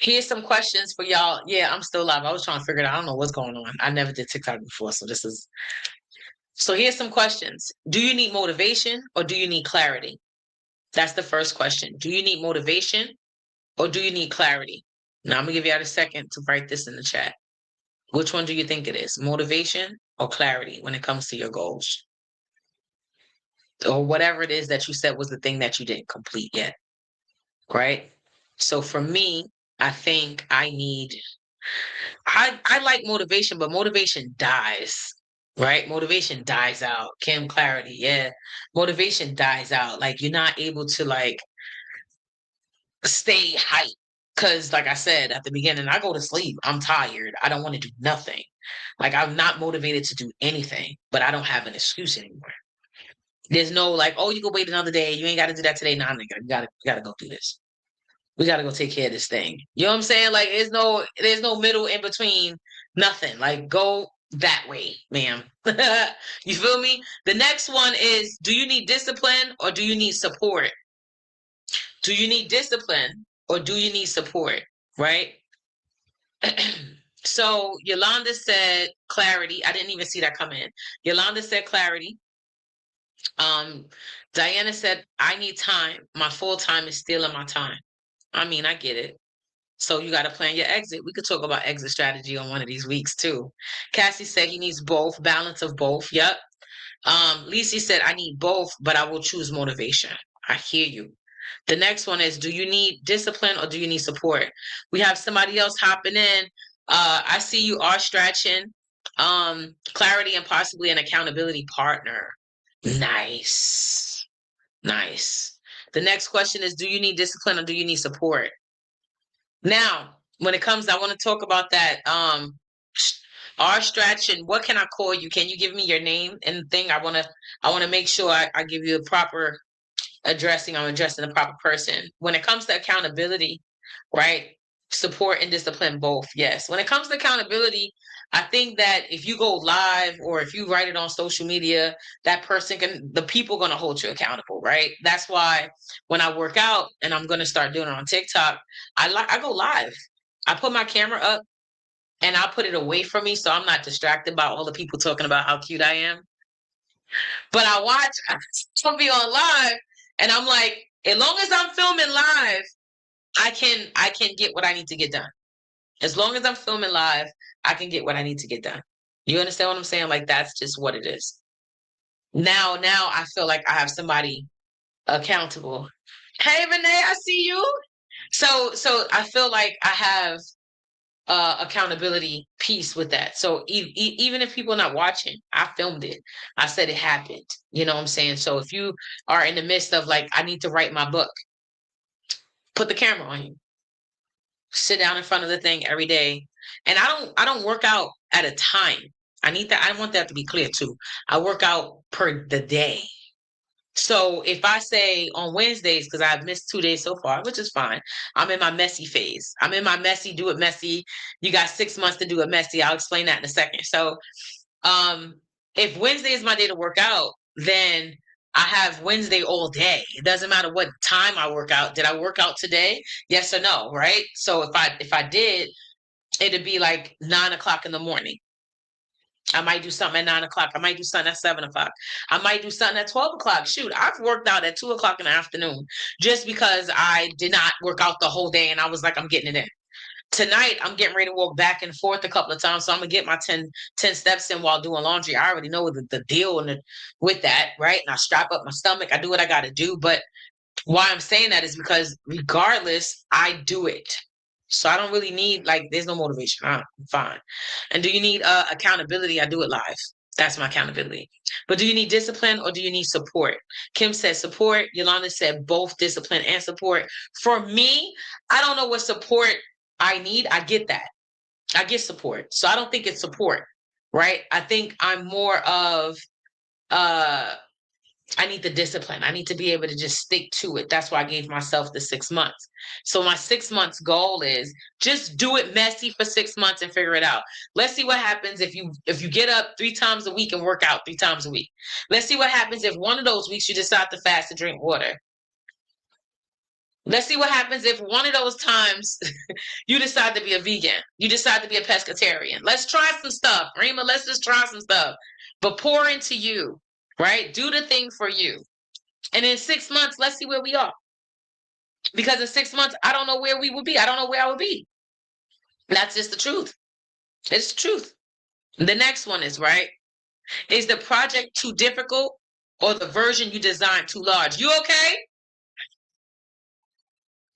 Here's some questions for y'all. Yeah, I'm still live. I was trying to figure it out. I don't know what's going on. I never did TikTok before, so this is so here's some questions. Do you need motivation or do you need clarity? That's the first question. Do you need motivation or do you need clarity? Now I'm gonna give you a second to write this in the chat. Which one do you think it is? Motivation or clarity when it comes to your goals? Or whatever it is that you said was the thing that you didn't complete yet. Right? So for me, I think I like motivation, but motivation dies. Right? Motivation dies out. Kim, clarity, yeah. Motivation dies out. Like you're not able to like stay hyped. Cause like I said at the beginning, I go to sleep. I'm tired. I don't want to do nothing. Like I'm not motivated to do anything, but I don't have an excuse anymore. There's no like, oh, you can wait another day. You ain't got to do that today. Nah, nigga, you gotta go do this. We gotta go take care of this thing. You know what I'm saying? Like, there's no middle in between. Nothing. Like, go that way, ma'am. You feel me? The next one is: do you need discipline or do you need support? Do you need discipline or do you need support? Right? So Yolanda said clarity. I didn't even see that come in. Yolanda said clarity. Um, Diana said, I need time. My full time is stealing my time. I mean, I get it. So you got to plan your exit. We could talk about exit strategy on one of these weeks too. Cassie said he needs both, balance of both. Yep. Lisi said, I need both, but I will choose motivation. I hear you. The next one is, do you need discipline or do you need support? We have somebody else hopping in. I see you are stretching. Clarity and possibly an accountability partner. Nice. Nice. The next question is, do you need discipline or do you need support? Now, when it comes, I want to talk about that. R stretch and what can I call you? Can you give me your name and thing? I wanna make sure I give you a proper addressing. I'm addressing the proper person. When it comes to accountability, right? Support and discipline both. Yes. When it comes to accountability, I think that if you go live or if you write it on social media, the people gonna hold you accountable, right? That's why when I work out and I'm gonna start doing it on TikTok, I go live. I put my camera up and I put it away from me so I'm not distracted by all the people talking about how cute I am. But I watch some be on live and I'm like, as long as I'm filming live, I can get what I need to get done. As long as I'm filming live, I can get what I need to get done. You understand what I'm saying? Like that's just what it is. Now I feel like I have somebody accountable. Hey Renee, I see you. So I feel like I have accountability piece with that. So even if people are not watching, I filmed it. I said it happened. You know what I'm saying? So if you are in the midst of like, I need to write my book, put the camera on you. Sit down in front of the thing every day. And I don't work out at a time. I want that to be clear too. I work out per the day. So if I say on Wednesdays, because I've missed 2 days so far, which is fine, I'm in my messy phase. I'm in my messy, do it messy. You got 6 months to do it messy. I'll explain that in a second. So um, if Wednesday is my day to work out, then I have Wednesday all day. It doesn't matter what time I work out. Did I work out today? Yes or no, right? So if I did, it'd be like 9 o'clock in the morning. I might do something at 9 o'clock. I might do something at 7 o'clock. I might do something at 12 o'clock. Shoot, I've worked out at 2 o'clock in the afternoon just because I did not work out the whole day and I was like, I'm getting it in. Tonight, I'm getting ready to walk back and forth a couple of times. So I'm going to get my 10 steps in while doing laundry. I already know the deal with that, right? And I strap up my stomach. I do what I got to do. But why I'm saying that is because regardless, I do it. So I don't really need like there's no motivation. I'm fine. And do you need accountability? I do it live. That's my accountability. But do you need discipline or do you need support? Kim said support. Yolanda said both discipline and support. For me, I don't know what support I need. I get that. I get support. So I don't think it's support, right? I think I'm more of I need the discipline. I need to be able to just stick to it. That's why I gave myself the 6 months. So my 6 months goal is just do it messy for 6 months and figure it out. Let's see what happens if you get up 3 times a week and work out 3 times a week. Let's see what happens if one of those weeks you decide to fast and drink water. Let's see what happens if one of those times you decide to be a vegan. You decide to be a pescatarian. Let's try some stuff. Rima, let's just try some stuff. But pour into you, right? Do the thing for you. And in 6 months, let's see where we are. Because in 6 months, I don't know where we would be. I don't know where I would be. That's just the truth. It's the truth. The next one is, right? Is the project too difficult or the version you designed too large? You okay?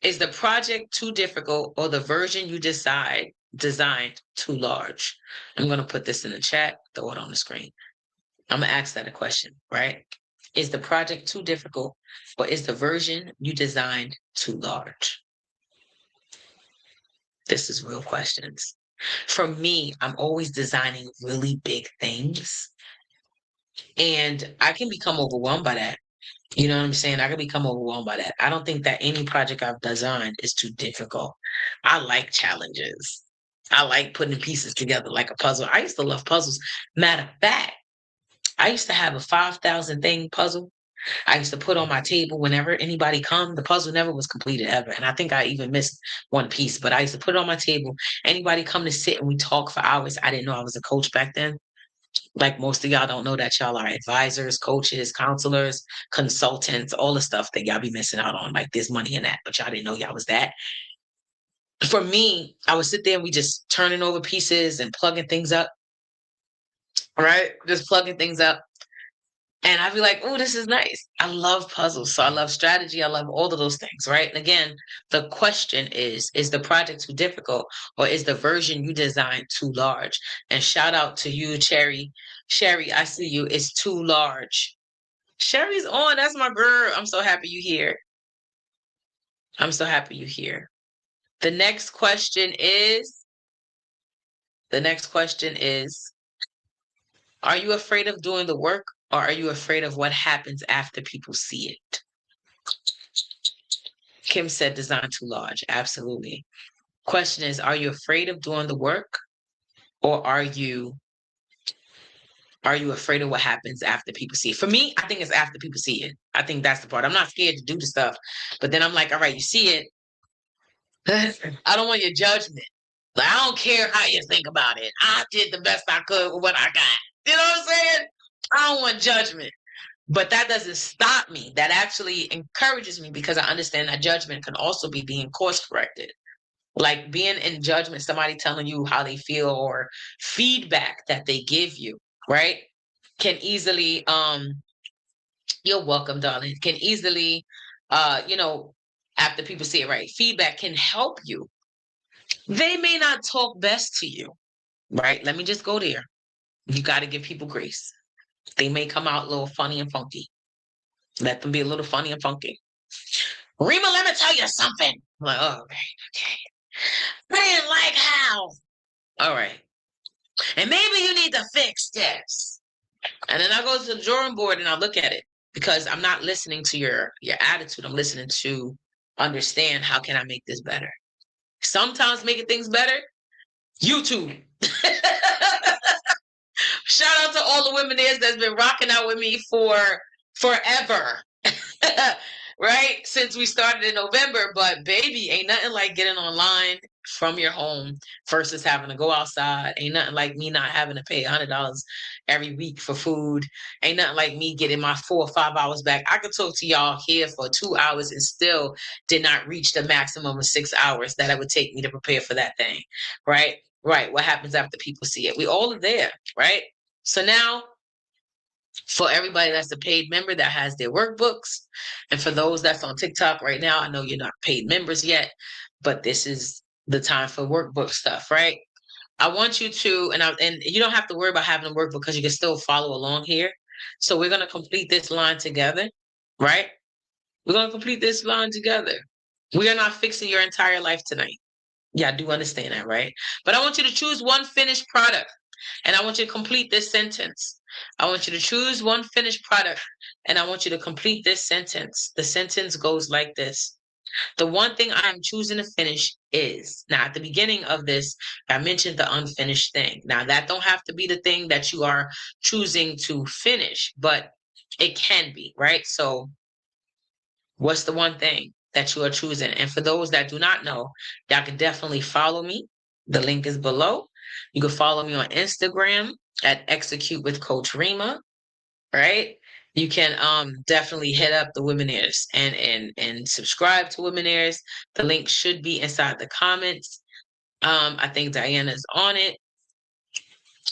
Is the project too difficult or the version you designed too large? I'm going to put this in the chat, throw it on the screen. I'm going to ask that a question, right? Is the project too difficult or is the version you designed too large? This is real questions. For me, I'm always designing really big things. And I can become overwhelmed by that. You know what I'm saying? I can become overwhelmed by that. I don't think that any project I've designed is too difficult. I like challenges. I like putting pieces together like a puzzle. I used to love puzzles. Matter of fact, I used to have a 5,000 thing puzzle I used to put on my table whenever anybody come. The puzzle never was completed ever. And I think I even missed one piece, but I used to put it on my table. Anybody come to sit and we talk for hours. I didn't know I was a coach back then. Like most of y'all don't know that y'all are advisors, coaches, counselors, consultants, all the stuff that y'all be missing out on. Like there's money in that, but y'all didn't know y'all was that. For me, I would sit there and we just turning over pieces and plugging things up, right? Just plugging things up. And I'd be like, oh, this is nice. I love puzzles. So I love strategy. I love all of those things, right? And again, the question is the project too difficult or is the version you designed too large? And shout out to you, Cherry. Sherry, I see you. It's too large. Sherry's on. That's my girl. I'm so happy you here. I'm so happy you here. The next question is, are you afraid of doing the work or are you afraid of what happens after people see it? Kim said design too large. Absolutely. Question is, are you afraid of doing the work or are you afraid of what happens after people see it? For me, I think it's after people see it. I think that's the part. I'm not scared to do the stuff, but then I'm like, all right, you see it. I don't want your judgment. Like, I don't care how you think about it. I did the best I could with what I got. You know what I'm saying? I don't want judgment. But that doesn't stop me. That actually encourages me because I understand that judgment can also be being course corrected. Like being in judgment, somebody telling you how they feel or feedback that they give you, right? Can easily, you're welcome, darling, can easily, you know, after people say it right, feedback can help you. They may not talk best to you, right? Let me just go there. You got to give people grace. They may come out a little funny and funky. Let them be a little funny and funky. Rima, let me tell you something. I'm like, oh, okay. I didn't like how. All right. And maybe you need to fix this. And then I go to the drawing board and I look at it because I'm not listening to your attitude. I'm listening to understand how can I make this better. Sometimes making things better, YouTube. Shout out to all the Womanaires that's been rocking out with me for forever. Right? Since we started in November, but baby, ain't nothing like getting online from your home versus having to go outside. Ain't nothing like me not having to pay $100 every week for food. Ain't nothing like me getting my 4 or 5 hours back. I could talk to y'all here for 2 hours and still did not reach the maximum of 6 hours that it would take me to prepare for that thing. Right? Right. What happens after people see it? We all are there, right? So now for everybody that's a paid member that has their workbooks, and for those that's on TikTok right now, I know you're not paid members yet, but this is the time for workbook stuff, right? I want you to, and you don't have to worry about having a workbook because you can still follow along here. So we're going to complete this line together, right? We're going to complete this line together. We are not fixing your entire life tonight. Yeah, I do understand that, right? But I want you to choose one finished product, and I want you to complete this sentence. I want you to choose one finished product, and I want you to complete this sentence. The sentence goes like this. The one thing I am choosing to finish is, now at the beginning of this, I mentioned the unfinished thing. Now that don't have to be the thing that you are choosing to finish, but it can be, right? So what's the one thing that you are choosing? And for those that do not know, y'all can definitely follow me. The link is below. You can follow me on Instagram at Execute with Coach Rima, right? You can definitely hit up the Womanaires and subscribe to Womanaires. The link should be inside the comments. I think Diana's on it.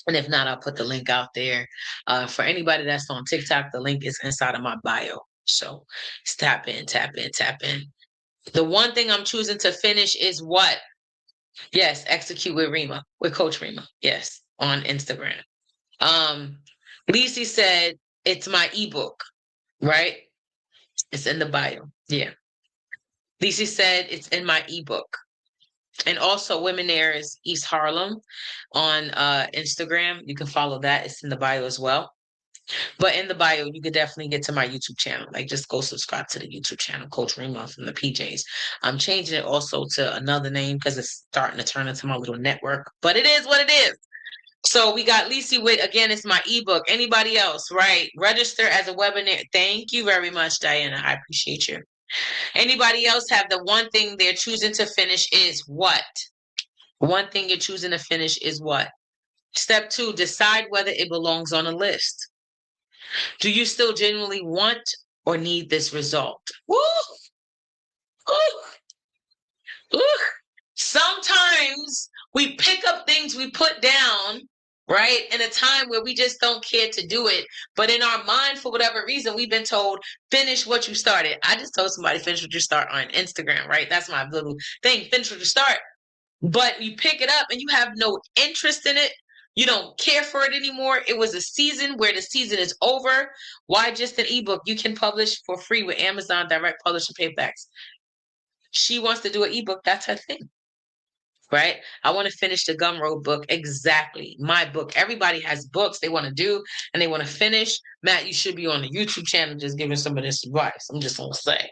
And if not, I'll put the link out there. For anybody that's on TikTok, the link is inside of my bio. So tap in, tap in, tap in. The one thing I'm choosing to finish is what? Yes, Execute with Rima, with Coach Rima. Yes, on Instagram. Lisi said it's my ebook, right? It's in the bio. Yeah. Lisi said it's in my ebook. And also Womanaires East Harlem on Instagram. You can follow that. It's in the bio as well. But in the bio, you could definitely get to my YouTube channel. Like, just go subscribe to the YouTube channel, Coach Rima from the PJs. I'm changing it also to another name because it's starting to turn into my little network. But it is what it is. So we got Lisi with, again, it's my ebook. Anybody else, right? Register as a webinar. Thank you very much, Diana. I appreciate you. Anybody else have the one thing they're choosing to finish is what? One thing you're choosing to finish is what? Step 2, decide whether it belongs on a list. Do you still genuinely want or need this result? Woo! Ooh! Ooh! Sometimes we pick up things we put down, right, in a time where we just don't care to do it. But in our mind, for whatever reason, we've been told, finish what you started. I just told somebody, finish what you start on Instagram, right? That's my little thing, finish what you start. But you pick it up and you have no interest in it. You don't care for it anymore. It was a season where the season is over. Why just an ebook? You can publish for free with Amazon Direct Publishing Paperbacks. She wants to do an ebook. That's her thing, right? I want to finish the Gumroad book. Exactly. My book. Everybody has books they want to do and they want to finish. Matt, you should be on the YouTube channel just giving some of this advice. I'm just going to say.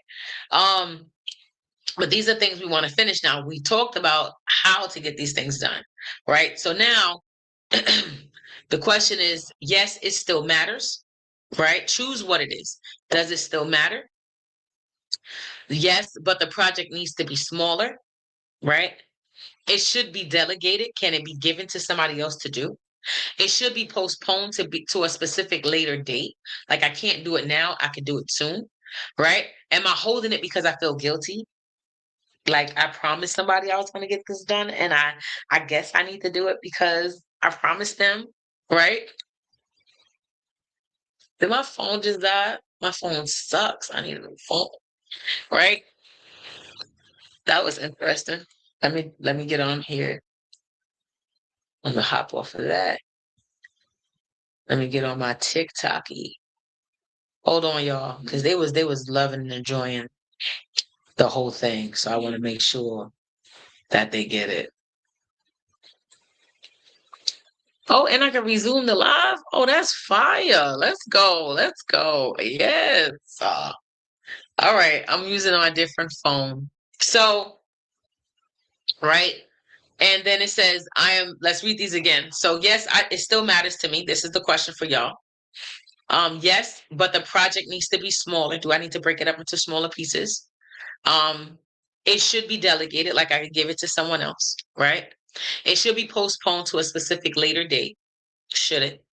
But these are things we want to finish now. We talked about how to get these things done, right? So now the question is, yes, it still matters, right? Choose what it is. Does it still matter? Yes, but the project needs to be smaller, right? It should be delegated. Can it be given to somebody else to do? It should be postponed to a specific later date. Like, I can't do it now. I can do it soon, right? Am I holding it because I feel guilty? Like, I promised somebody I was going to get this done, and I guess I need to do it because I promised them, right? Did my phone just die? My phone sucks. I need a new phone, right? That was interesting. Let me get on here. I'm gonna hop off of that. Let me get on my TikTok-y. Hold on, y'all, because they was loving and enjoying the whole thing. So I want to make sure that they get it. Oh, and I can resume the live? Oh, that's fire. Let's go. Let's go. Yes. All right. I'm using on a different phone. So, right. And then it says, let's read these again. So, yes, it still matters to me. This is the question for y'all. Yes, but the project needs to be smaller. Do I need to break it up into smaller pieces? It should be delegated, like I could give it to someone else, right? It should be postponed to a specific later date. Should it?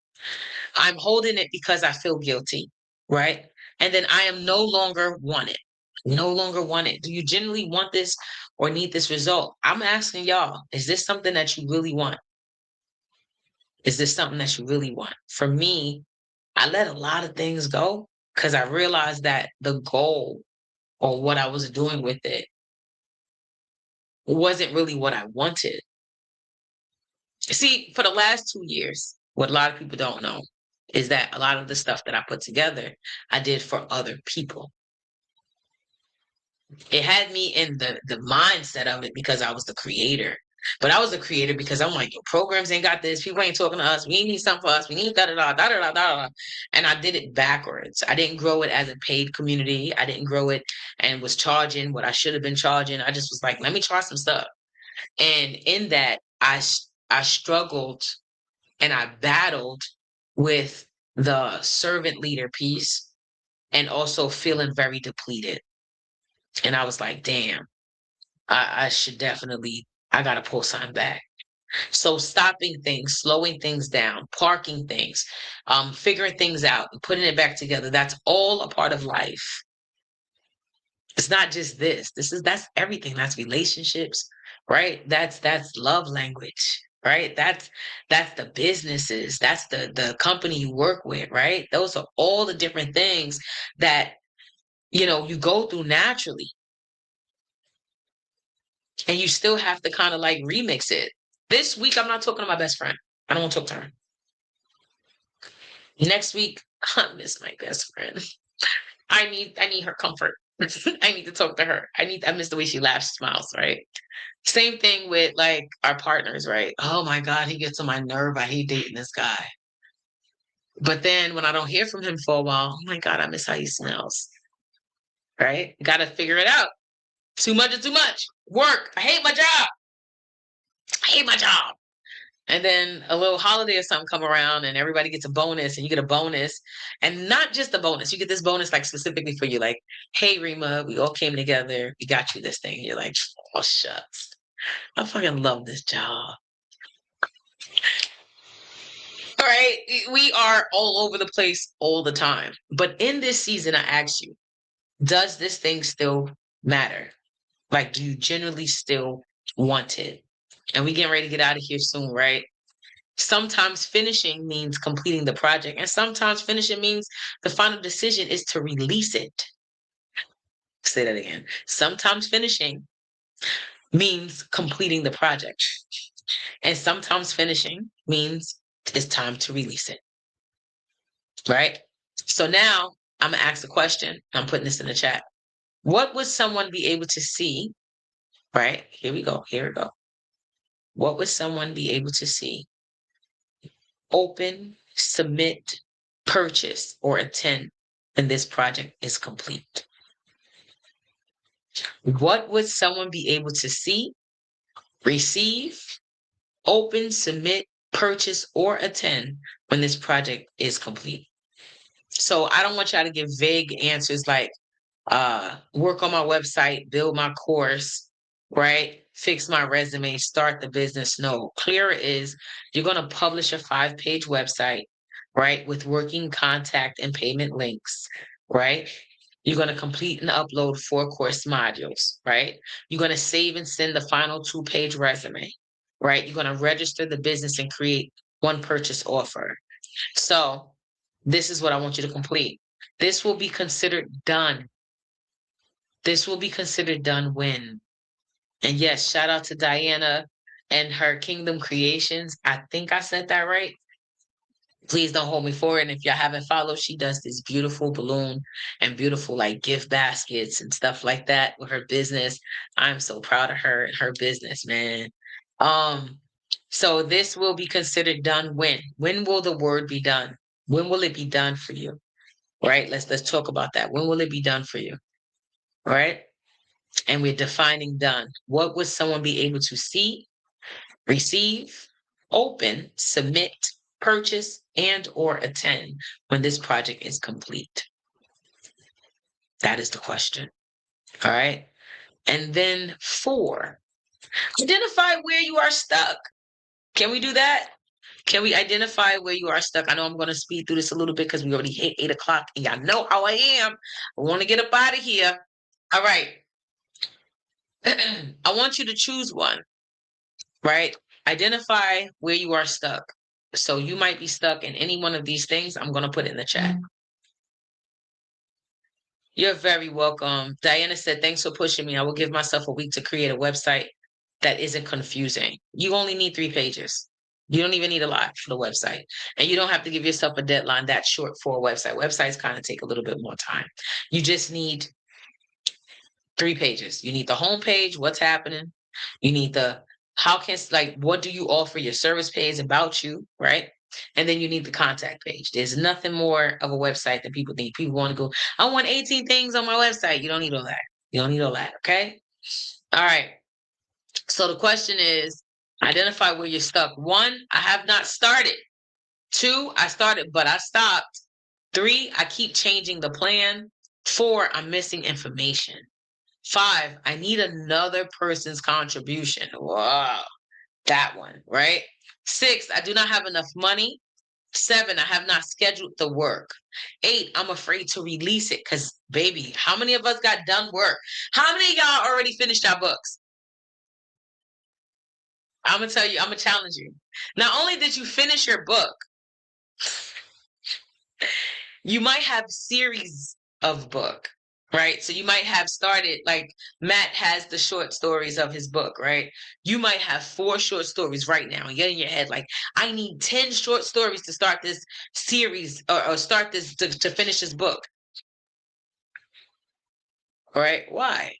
I'm holding it because I feel guilty, right? And then I am no longer wanted. No longer wanted. Do you genuinely want this or need this result? I'm asking y'all, is this something that you really want? Is this something that you really want? For me, I let a lot of things go because I realized that the goal or what I was doing with it wasn't really what I wanted. See, for the last 2 years, what a lot of people don't know is that a lot of the stuff that I put together, I did for other people. It had me in the mindset of it because I was the creator. But I was the creator because I'm like, yo, programs ain't got this. People ain't talking to us. We need something for us. We need da da da da da da da. And I did it backwards. I didn't grow it as a paid community. I didn't grow it and was charging what I should have been charging. I just was like, let me try some stuff. And in that, I struggled and I battled with the servant leader piece and also feeling very depleted. And I was like, damn, I should definitely, I got to pull something back. So stopping things, slowing things down, parking things, figuring things out, and putting it back together, that's all a part of life. It's not just this. That's everything. That's relationships, right? That's love language, right? That's the businesses. That's the company you work with, right? Those are all the different things that you go through naturally. And you still have to kind of like remix it. This week, I'm not talking to my best friend. I don't want to talk to her. Next week, I miss my best friend. I need her comfort. I need to talk to her. I miss the way she laughs, smiles, right? Same thing with like our partners, right? Oh my God, he gets on my nerve. I hate dating this guy. But then when I don't hear from him for a while, oh my God, I miss how he smells. Right? Got to figure it out. Too much is too much. Work. I hate my job. I hate my job. And then a little holiday or something come around and everybody gets a bonus and you get a bonus. And not just a bonus, you get this bonus like specifically for you, like, hey Rima, we all came together, we got you this thing. And you're like, oh shucks. I fucking love this job. All right. We are all over the place all the time. But in this season, I ask you, does this thing still matter? Like, do you generally still want it? And we getting ready to get out of here soon, right? Sometimes finishing means completing the project, and sometimes finishing means the final decision is to release it. Say that again. Sometimes finishing means completing the project, and sometimes finishing means it's time to release it. Right? So now I'm gonna ask a question. I'm putting this in the chat. What would someone be able to see? Right? Here we go. Here we go. What would someone be able to see? Open, submit, purchase, or attend when this project is complete? What would someone be able to see, receive, open, submit, purchase, or attend when this project is complete? So I don't want y'all to give vague answers like work on my website, build my course, right? Fix my resume, start the business. No, clear is you're going to publish a 5-page website, right? With working contact and payment links, right? You're going to complete and upload 4 course modules, right? You're going to save and send the final 2-page resume, right? You're going to register the business and create 1 purchase offer. So this is what I want you to complete. This will be considered done. This will be considered done when. And yes, shout out to Diana and her Kingdom Creations. I think I said that right. Please don't hold me for it. And if y'all haven't followed, she does this beautiful balloon and beautiful like gift baskets and stuff like that with her business. I'm so proud of her and her business, man. Um, so this will be considered done when? When will the word be done? When will it be done for you? Right? Let's talk about that. When will it be done for you? Right? And we're defining done. What would someone be able to see, receive, open, submit, purchase, and or attend when this project is complete? That is the question. All right. And then 4, identify where you are stuck. Can we do that? Can we identify where you are stuck? I know I'm going to speed through this a little bit because we already hit 8 o'clock and y'all know how I am. I want to get up out of here. All right. I want you to choose one. Right? Identify where you are stuck. So you might be stuck in any one of these things. I'm going to put it in the chat. You're very welcome. Diana said, thanks for pushing me. I will give myself a week to create a website that isn't confusing. You only need 3 pages. You don't even need a lot for the website. And you don't have to give yourself a deadline that short for a website. Websites kind of take a little bit more time. You just need 3 pages. You need the homepage, what's happening. You need the what do you offer, your service page, about you, right? And then you need the contact page. There's nothing more of a website that people need. People want to go, I want 18 things on my website. You don't need all that. You don't need all that, okay? All right. So the question is, identify where you're stuck. 1, I have not started. 2, I started, but I stopped. 3, I keep changing the plan. 4, I'm missing information. 5, I need another person's contribution. Wow, that one, right? 6, I do not have enough money. 7, I have not scheduled the work. 8, I'm afraid to release it because, baby, how many of us got done work? How many of y'all already finished our books? I'm going to tell you, I'm going to challenge you. Not only did you finish your book, you might have series of book, right? So you might have started, like Matt has the short stories of his book, right? You might have 4 short stories right now and you're in your head like, I need 10 short stories to start this series, or start this to finish this book. All right, why?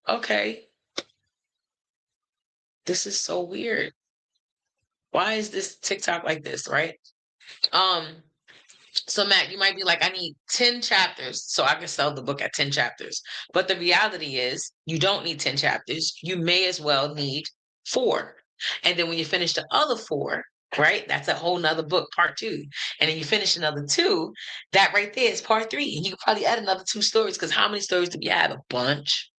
Okay, this is so weird. Why is this TikTok like this, right? um So Matt, you might be like, I need 10 chapters so I can sell the book at 10 chapters. But the reality is you don't need 10 chapters. You may as well need 4. And then when you finish the other 4, right? That's a whole nother book, part 2. And then you finish another 2, that right there is part 3. And you could probably add another 2 stories, because how many stories do we have? A bunch,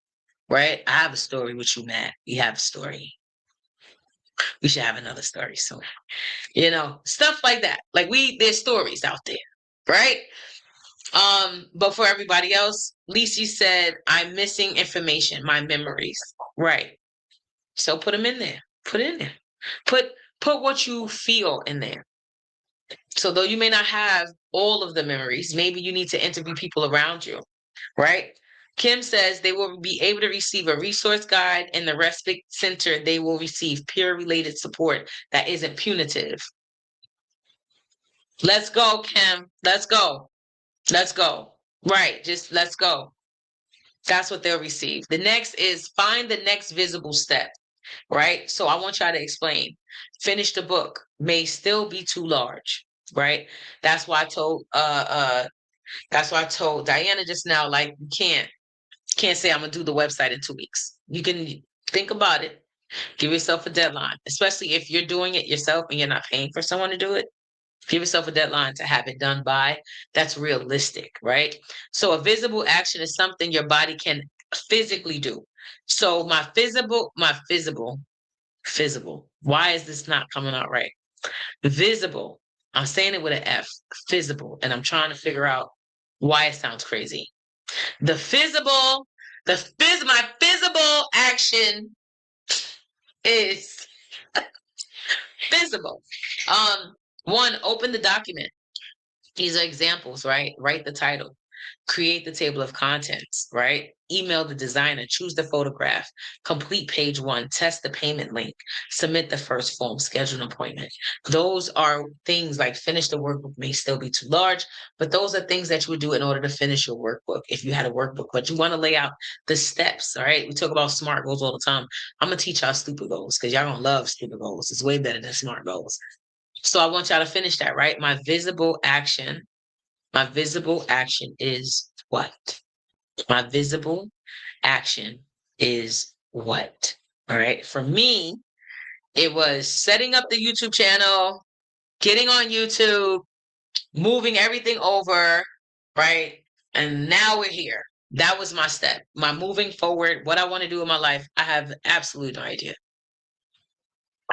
right? I have a story with you, Matt. We have a story. We should have another story soon. Stuff like that. Like there's stories out there, right? But for everybody else, Lisi said, I'm missing information, my memories. Right. So put them in there. Put it in there. Put put what you feel in there. So though you may not have all of the memories, maybe you need to interview people around you, right? Kim says they will be able to receive a resource guide in the respite center. They will receive peer related support that isn't punitive. Let's go, Kim. Let's go. Let's go. Right. Just let's go. That's what they'll receive. The next is find the next visible step, right? So I want y'all to explain. Finish the book may still be too large, right? That's why I told Diana just now, like, you can't say I'm gonna do the website in 2 weeks. You can think about it, give yourself a deadline, especially if you're doing it yourself and you're not paying for someone to do it. Give yourself a deadline to have it done by. That's realistic, right? So a visible action is something your body can physically do. So my visible. Why is this not coming out right? Visible. I'm saying it with an F, visible, and I'm trying to figure out why it sounds crazy. My visible action is visible. 1, open the document. These are examples, right? Write the title, create the table of contents, right? Email the designer, choose the photograph, complete page 1, test the payment link, submit the first form, schedule an appointment. Those are things like finish the workbook may still be too large, but those are things that you would do in order to finish your workbook if you had a workbook. But you want to lay out the steps, all right? We talk about SMART goals all the time. I'm going to teach y'all stupid goals because y'all don't love stupid goals. It's way better than SMART goals. So I want y'all to finish that, right? My visible action is what? My visible action is what? All right. For me, it was setting up the YouTube channel, getting on YouTube, moving everything over, right? And now we're here. That was my step. My moving forward, what I want to do in my life, I have absolute no idea.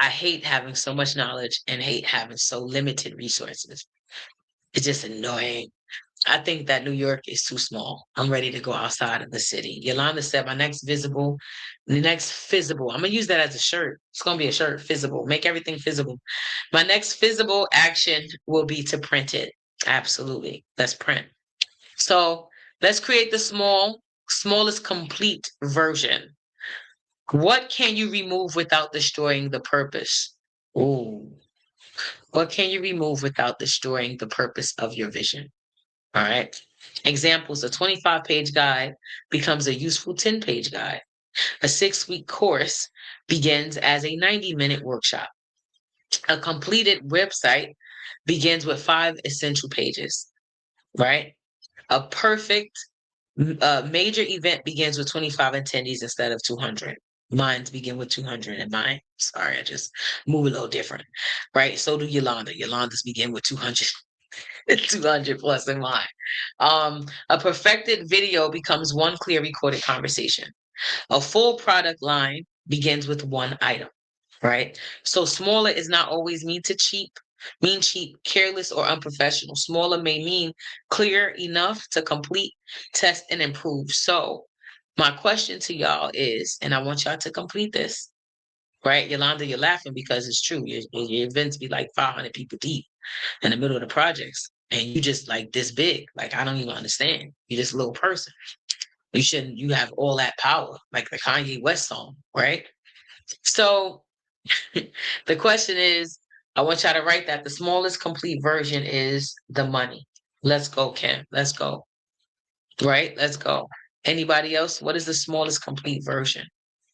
I hate having so much knowledge and hate having so limited resources. It's just annoying. I think that New York is too small. I'm ready to go outside of the city. Yolanda said, the next visible, I'm going to use that as a shirt. It's going to be a shirt, visible. Make everything visible. My next visible action will be to print it. Absolutely. Let's print. So let's create the smallest complete version. What can you remove without destroying the purpose? Ooh. What can you remove without destroying the purpose of your vision? All right. Examples: a 25-page guide becomes a useful 10-page guide. A 6-week course begins as a 90-minute workshop. A completed website begins with 5 essential pages, right? A perfect major event begins with 25 attendees instead of 200. Mine's begin with 200 and mine. Sorry, I just move a little different, right? So do Yolanda. Yolanda's begin with 200, 200 plus in mine. A perfected video becomes one clear recorded conversation. A full product line begins with one item, right? So smaller is not always mean cheap, careless, or unprofessional. Smaller may mean clear enough to complete, test, and improve. So my question to y'all is, and I want y'all to complete this, right? Yolanda, you're laughing because it's true. Your events be like 500 people deep in the middle of the projects. And you just like this big. Like, I don't even understand. You're just a little person. You have all that power, like the Kanye West song, right? So the question is, I want y'all to write that the smallest complete version is the money. Let's go, Kim. Let's go. Right? Let's go. Anybody else? What is the smallest complete version?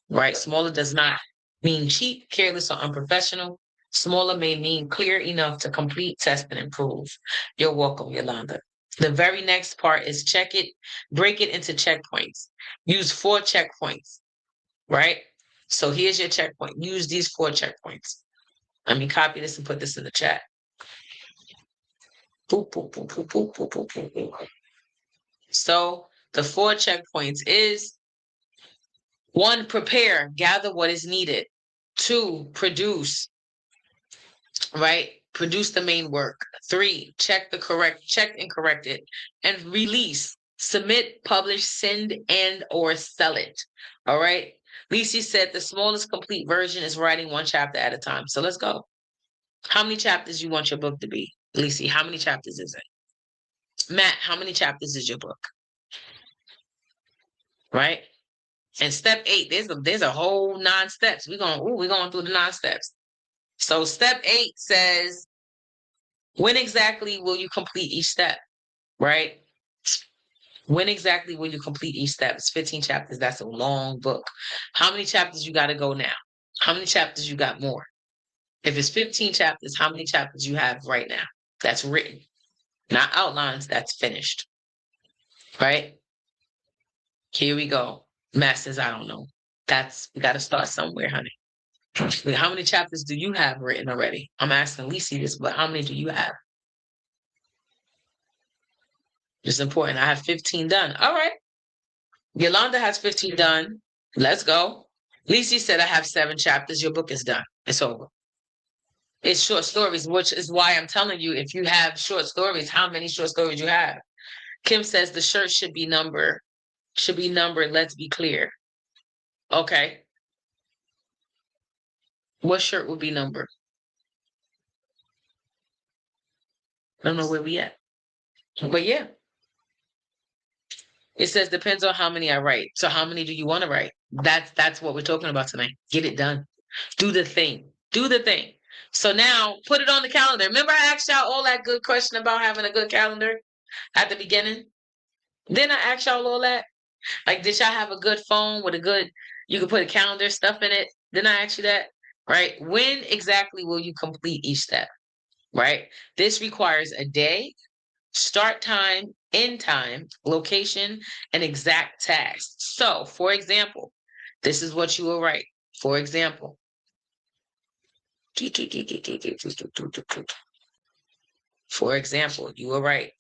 Right? Smaller does not mean cheap, careless, or unprofessional. Smaller may mean clear enough to complete, test, and improve. You're welcome, Yolanda. The very next part is check it, break it into checkpoints. Use 4 checkpoints, right? So here's your checkpoint. Use these 4 checkpoints. Let me copy this and put this in the chat. Boop, boop, boop, boop, boop, boop, boop, boop, boop. So the 4 checkpoints is: 1, prepare, gather what is needed. 2, produce, right? Produce the main work. 3, check and correct it. And release, submit, publish, send, and or sell it. All right. Lisi said the smallest complete version is writing 1 chapter at a time. So let's go. How many chapters you want your book to be? Lisi, how many chapters is it? Matt, how many chapters is your book? Right? And step 8, there's a whole 9 steps. We're going through the 9 steps. So step 8 says, when exactly will you complete each step? Right? When exactly will you complete each step? It's 15 chapters. That's a long book. How many chapters you got to go now? How many chapters you got more? If it's 15 chapters, how many chapters you have right now? That's written, not outlines, that's finished. Right? Here we go. Matt says, I don't know. We got to start somewhere, honey. How many chapters do you have written already? I'm asking Lisi this, but how many do you have? It's important. I have 15 done. All right. Yolanda has 15 done. Let's go. Lisi said, I have 7 chapters. Your book is done. It's over. It's short stories, which is why I'm telling you, if you have short stories, how many short stories you have? Kim says the shirt should be numbered. Let's be clear. Okay. What shirt would be numbered? I don't know where we at. But yeah. It says depends on how many I write. So how many do you want to write? That's what we're talking about tonight. Get it done. Do the thing. Do the thing. So now put it on the calendar. Remember I asked y'all all that good question about having a good calendar at the beginning? Then I asked y'all all that. Like, did y'all have a good phone with you could put a calendar stuff in it? Didn't I ask you that? Right? When exactly will you complete each step? Right? This requires a day, start time, end time, location, and exact task. So, for example, this is what you will write. For example, you will write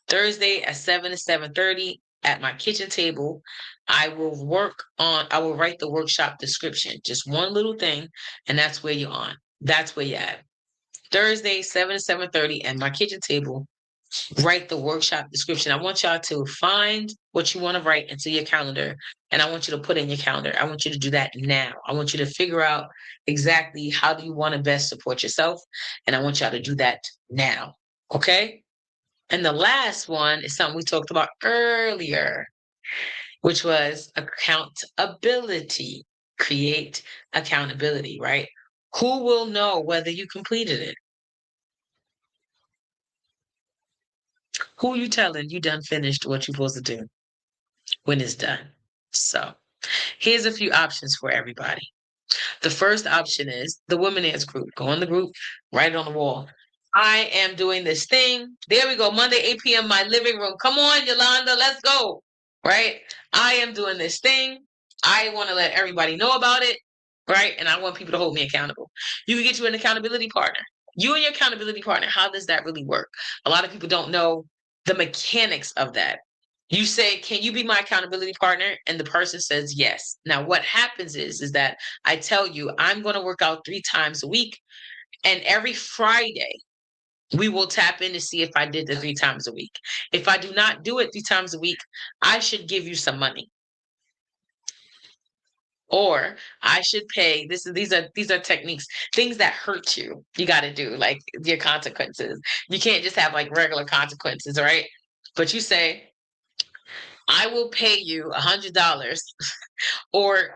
Thursday at 7 to 7:30 at my kitchen table. I will write the workshop description, just one little thing, and that's where you're on. That's where you're at. Thursday, 7 to 7:30 at my kitchen table. Write the workshop description. I want y'all to find what you want to write into your calendar, and I want you to put in your calendar. I want you to do that now. I want you to figure out exactly how do you want to best support yourself, and I want y'all to do that now. Okay? And the last one is something we talked about earlier, which was accountability. Create accountability, right? Who will know whether you completed it? Who you telling you done finished what you're supposed to do when it's done? So here's a few options for everybody. The first option is the Womanaires group. Go in the group, write it on the wall. I am doing this thing. There we go. Monday, 8 p.m., my living room. Come on, Yolanda, let's go. Right? I am doing this thing. I want to let everybody know about it. Right? And I want people to hold me accountable. You can get you an accountability partner. You and your accountability partner, how does that really work? A lot of people don't know the mechanics of that. You say, can you be my accountability partner? And the person says yes. Now, what happens is that I tell you, I'm going to work out 3 times a week. And every Friday, we will tap in to see if I did the 3 times a week. If I do not do it 3 times a week, I should give you some money. Or I should pay. These are techniques, things that hurt you. You got to do like your consequences. You can't just have like regular consequences, right? But you say, I will pay you $100 or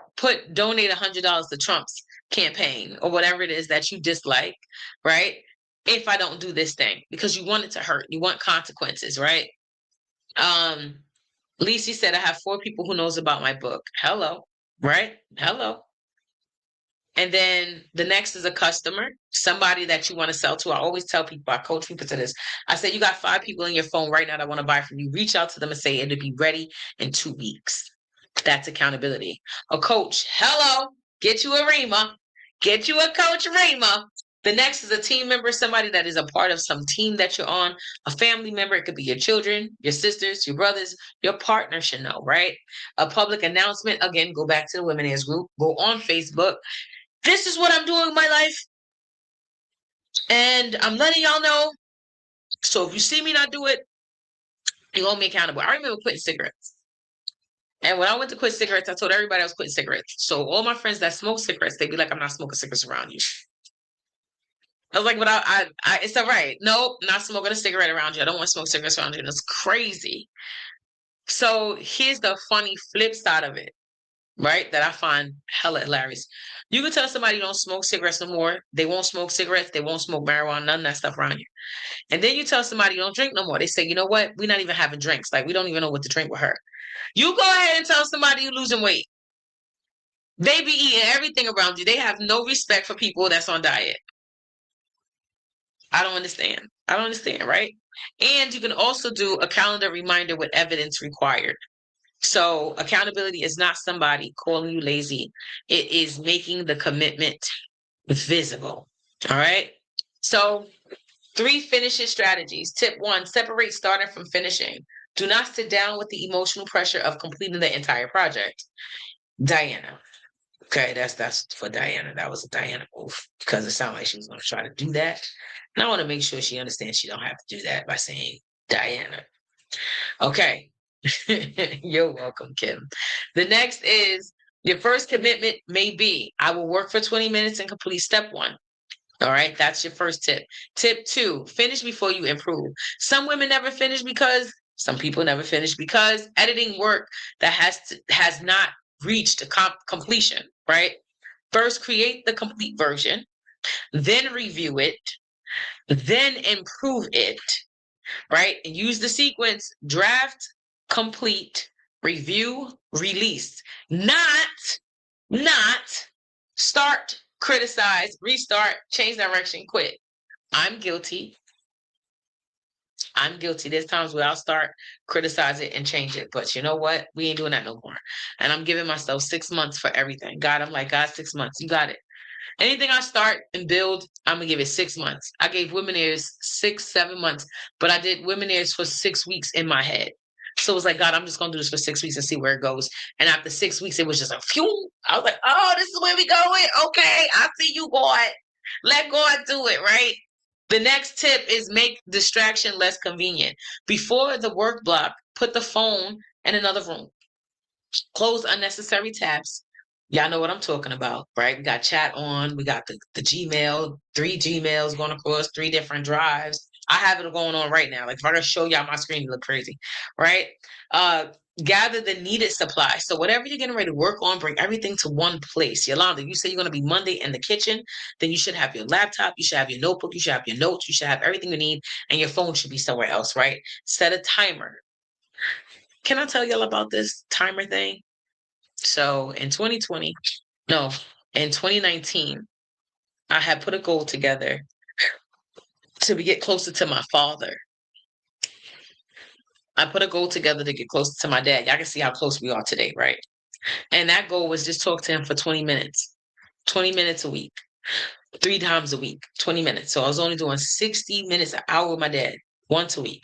donate $100 to Trump's campaign or whatever it is that you dislike, right? If I don't do this thing, because you want it to hurt, you want consequences, right? Lisi said I have 4 people who knows about my book. Hello, right? Hello. And then the next is a customer, somebody that you want to sell to. I always tell people, I coach people to this. I say, you got 5 people in your phone right now that want to buy from you. Reach out to them and say it'll be ready in 2 weeks. That's accountability. A coach, hello, get you a Rima, get you a coach Rima. The next is a team member, somebody that is a part of some team that you're on, a family member. It could be your children, your sisters, your brothers, your partner should know, right? A public announcement. Again, go back to the Womanaires group, go on Facebook. This is what I'm doing with my life. And I'm letting y'all know. So if you see me not do it, you hold me accountable. I remember quitting cigarettes. And when I went to quit cigarettes, I told everybody I was quitting cigarettes. So all my friends that smoke cigarettes, they'd be like, I'm not smoking cigarettes around you. I was like, but it's all right. Nope, not smoking a cigarette around you. I don't want to smoke cigarettes around you. And it's crazy. So here's the funny flip side of it, right? That I find hella hilarious. You can tell somebody don't smoke cigarettes no more. They won't smoke cigarettes. They won't smoke marijuana, none of that stuff around you. And then you tell somebody don't drink no more. They say, you know what? We're not even having drinks. Like, we don't even know what to drink with her. You go ahead and tell somebody you're losing weight. They be eating everything around you. They have no respect for people that's on diet. I don't understand. I don't understand, right? And you can also do a calendar reminder with evidence required. So accountability is not somebody calling you lazy. It is making the commitment visible. All right. So 3 finishing strategies. Tip 1, separate starting from finishing. Do not sit down with the emotional pressure of completing the entire project. Diana. Okay, that's for Diana. That was a Diana move because it sounded like she was going to try to do that. And I want to make sure she understands she don't have to do that by saying Diana. Okay. You're welcome, Kim. The next is your first commitment may be, I will work for 20 minutes and complete step 1. All right, that's your first tip. Tip 2, finish before you improve. Some women never finish because some people never finish because editing work that has not reached completion, right? First, create the complete version, then review it, then improve it, right? And use the sequence draft, complete, review, release. Not start, criticize, restart, change direction, quit. I'm guilty. I'm guilty. There's times where I'll start, criticize it, and change it. But you know what? We ain't doing that no more. And I'm giving myself 6 months for everything. God, I'm like, God, 6 months. You got it. Anything I start and build, I'm gonna give it 6 months. I gave Womanaires 6, 7 months, but I did Womanaires for 6 weeks in my head. So it was like, God, I'm just gonna do this for 6 weeks and see where it goes. And after 6 weeks, it was just a phew. I was like, oh, this is where we going. Okay, I see you, God. Let God do it, right? The next tip is make distraction less convenient. Before the work block, put the phone in another room. Close unnecessary tabs. Y'all know what I'm talking about, right? We got chat on. We got the Gmail, 3 Gmails going across 3 different drives. I have it going on right now. Like if I gotta show y'all my screen, you look crazy, right? gather the needed supply. So whatever you're getting ready to work on, bring everything to one place. Yolanda, you say you're going to be Monday in the kitchen, then you should have your laptop, you should have your notebook, you should have your notes, you should have everything you need, and your phone should be somewhere else, right? Set a timer. Can I tell y'all about this timer thing? So in 2020, no, in 2019, I had put a goal together to get closer to my father. I put a goal together to get closer to my dad. Y'all can see how close we are today, right? And that goal was just talk to him for 20 minutes, 20 minutes a week, 3 times a week, 20 minutes. So I was only doing 60 minutes, an hour with my dad once a week.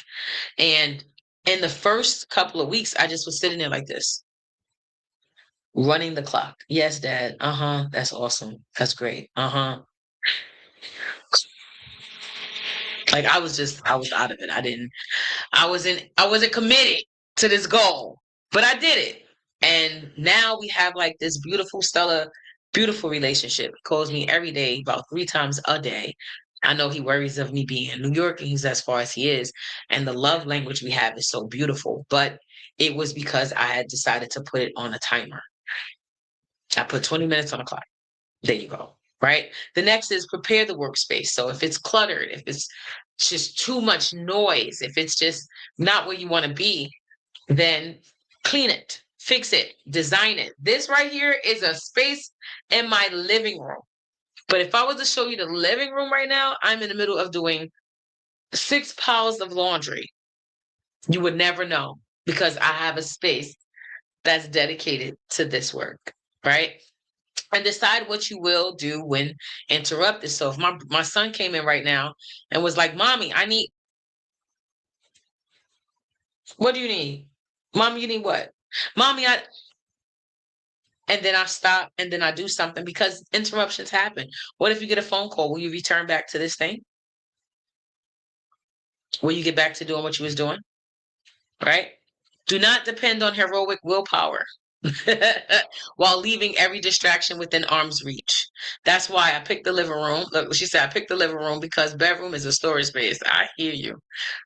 And in the first couple of weeks, I just was sitting there like this, running the clock. Yes, Dad. That's awesome. That's great. Like I was out of it. I wasn't committed to this goal, but I did it. And now we have like this beautiful, Stella, beautiful relationship. He calls me every day, about 3 times a day. I know he worries of me being in New York and he's as far as he is. And the love language we have is so beautiful. But it was because I had decided to put it on a timer. I put 20 minutes on the clock. There you go. Right. The next is prepare the workspace. So if it's cluttered, if it's just too much noise, if it's just not where you want to be, then clean it, fix it, design it. This right here is a space in my living room. But if I was to show you the living room right now, I'm in the middle of doing 6 piles of laundry. You would never know because I have a space that's dedicated to this work, right? And decide what you will do when interrupted. So if my son came in right now and was like, "Mommy, I need," what do you need? Mommy, you need what? Mommy, and then I stop and then I do something because interruptions happen. What if you get a phone call? Will you return back to this thing? Will you get back to doing what you was doing? Right? Do not depend on heroic willpower while leaving every distraction within arm's reach. That's why I picked the living room. Look, she said I picked the living room because bedroom is a storage space. I hear you.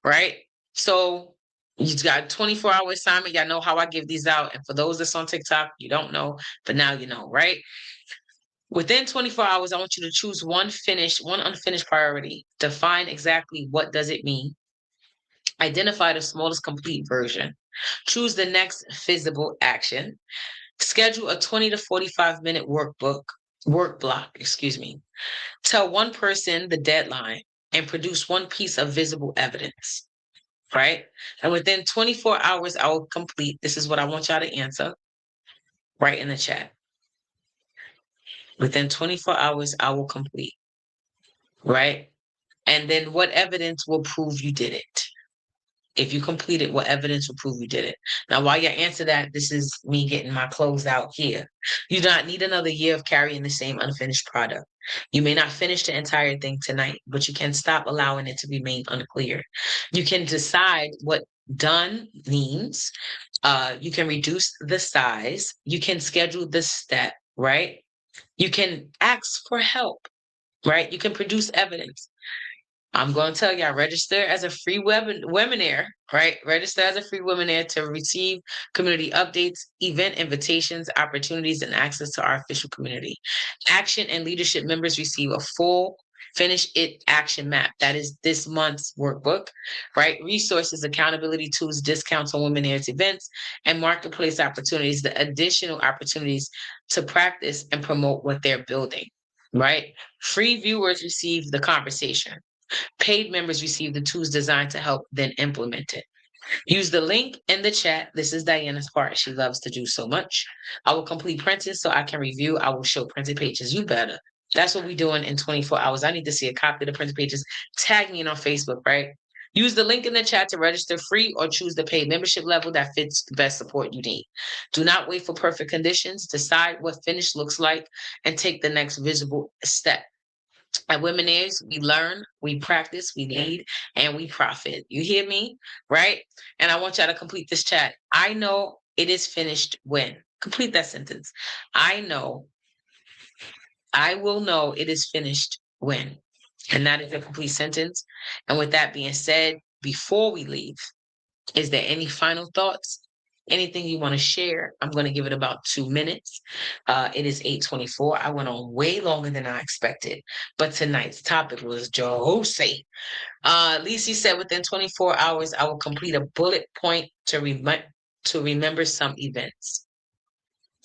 Right? So you got a 24-hour assignment. Y'all know how I give these out. And for those that's on TikTok, you don't know, but now you know, right? Within 24 hours, I want you to choose one unfinished priority. Define exactly what does it mean. Identify the smallest complete version. Choose the next feasible action. Schedule a 20 to 45-minute work block, excuse me. Tell one person the deadline and produce one piece of visible evidence, right? And within 24 hours, I will complete. This is what I want y'all to answer. Right in the chat. Within 24 hours, I will complete, right? And then what evidence will prove you did it? If you complete it, what evidence will prove you did it? Now, while you answer that, this is me getting my close out here. You do not need another year of carrying the same unfinished product. You may not finish the entire thing tonight, but you can stop allowing it to remain unclear. You can decide what done means. You can reduce the size. You can schedule the step, right? You can ask for help, right? You can produce evidence. I'm going to tell you, I register as a free webinar, right? Register as a free webinar to receive community updates, event invitations, opportunities, and access to our official community. Action and leadership members receive a full Finish It action map. That is this month's workbook, right? Resources, accountability tools, discounts on Womanaires events, and marketplace opportunities, the additional opportunities to practice and promote what they're building, right? Free viewers receive the conversation. Paid members receive the tools designed to help then implement it. Use the link in the chat. This is Diana's part. She loves to do so much. I will complete printed so I can review. I will show printed pages. You better. That's what we're doing in 24 hours. I need to see a copy of the printed pages. Tag me on Facebook, right? Use the link in the chat to register free or choose the paid membership level that fits the best support you need. Do not wait for perfect conditions. Decide what finished looks like and take the next visible step. At Womanaires, we learn, we practice, we lead, and we profit. You hear me? Right? And I want y'all to complete this chat. I know it is finished when. Complete that sentence. I will know it is finished when. And that is a complete sentence. And with that being said, before we leave, is there any final thoughts? Anything you want to share? I'm going to give it about 2 minutes. It is 8:24. I went on way longer than I expected, but tonight's topic was juicy. Lisi said within 24 hours, I will complete a bullet point to remember some events.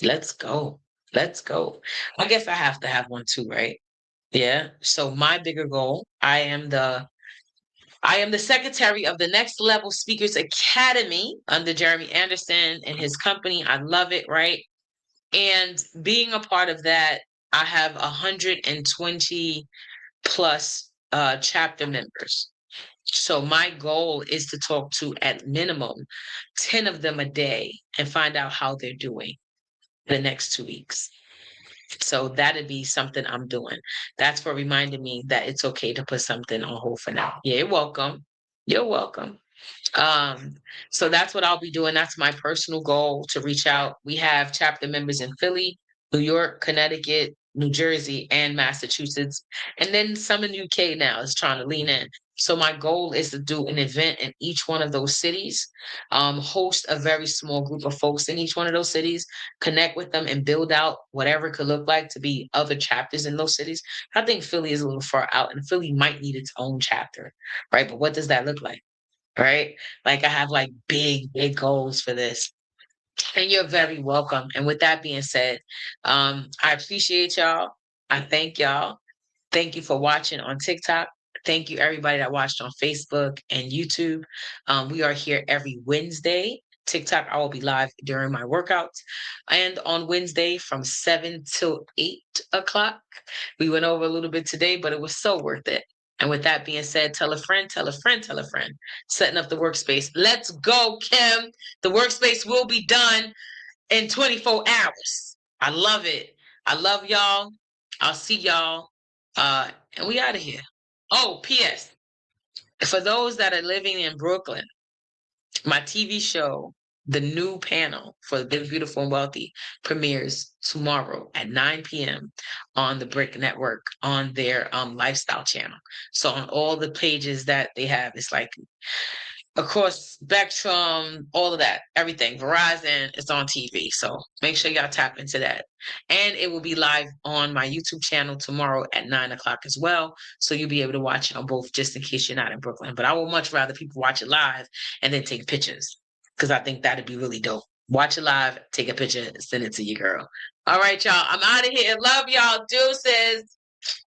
Let's go. Let's go. I guess I have to have one too, right? Yeah. So my bigger goal, I am the secretary of the Next Level Speakers Academy under Jeremy Anderson and his company. I love it, right? And being a part of that, I have 120 plus chapter members. So my goal is to talk to at minimum 10 of them a day and find out how they're doing the next 2 weeks. So that'd be something I'm doing. That's for reminding me that it's okay to put something on hold for now. Yeah, you're welcome. You're welcome. Um, so that's what I'll be doing. That's my personal goal, to reach out. We have chapter members in Philly, New York, Connecticut, New Jersey, and Massachusetts. And then some in UK now is trying to lean in. So my goal is to do an event in each one of those cities, host a very small group of folks in each one of those cities, connect with them and build out whatever it could look like to be other chapters in those cities. I think Philly is a little far out, and Philly might need its own chapter, right? But what does that look like? Right? Like, I have like big, big goals for this. And you're very welcome. And with that being said, I appreciate y'all. I thank y'all. Thank you for watching on TikTok. Thank you, everybody that watched on Facebook and YouTube. We are here every Wednesday. TikTok, I will be live during my workouts. And on Wednesday from 7 till 8 o'clock. We went over a little bit today, but it was so worth it. And with that being said, tell a friend, tell a friend, tell a friend. Setting up the workspace. Let's go, Kim. The workspace will be done in 24 hours. I love it. I love y'all. I'll see y'all. And we out of here. Oh, P.S. For those that are living in Brooklyn, my TV show, The New Panel for the Big, Beautiful, and Wealthy, premieres tomorrow at 9 p.m. on the Brick Network on their lifestyle channel. So on all the pages that they have, it's like across Spectrum, all of that, everything. Verizon, it's on TV. So make sure y'all tap into that. And it will be live on my YouTube channel tomorrow at 9 o'clock as well. So you'll be able to watch it on both, just in case you're not in Brooklyn. But I would much rather people watch it live and then take pictures, because I think that'd be really dope. Watch it live, take a picture, send it to your girl. All right, y'all. I'm out of here. Love y'all. Deuces.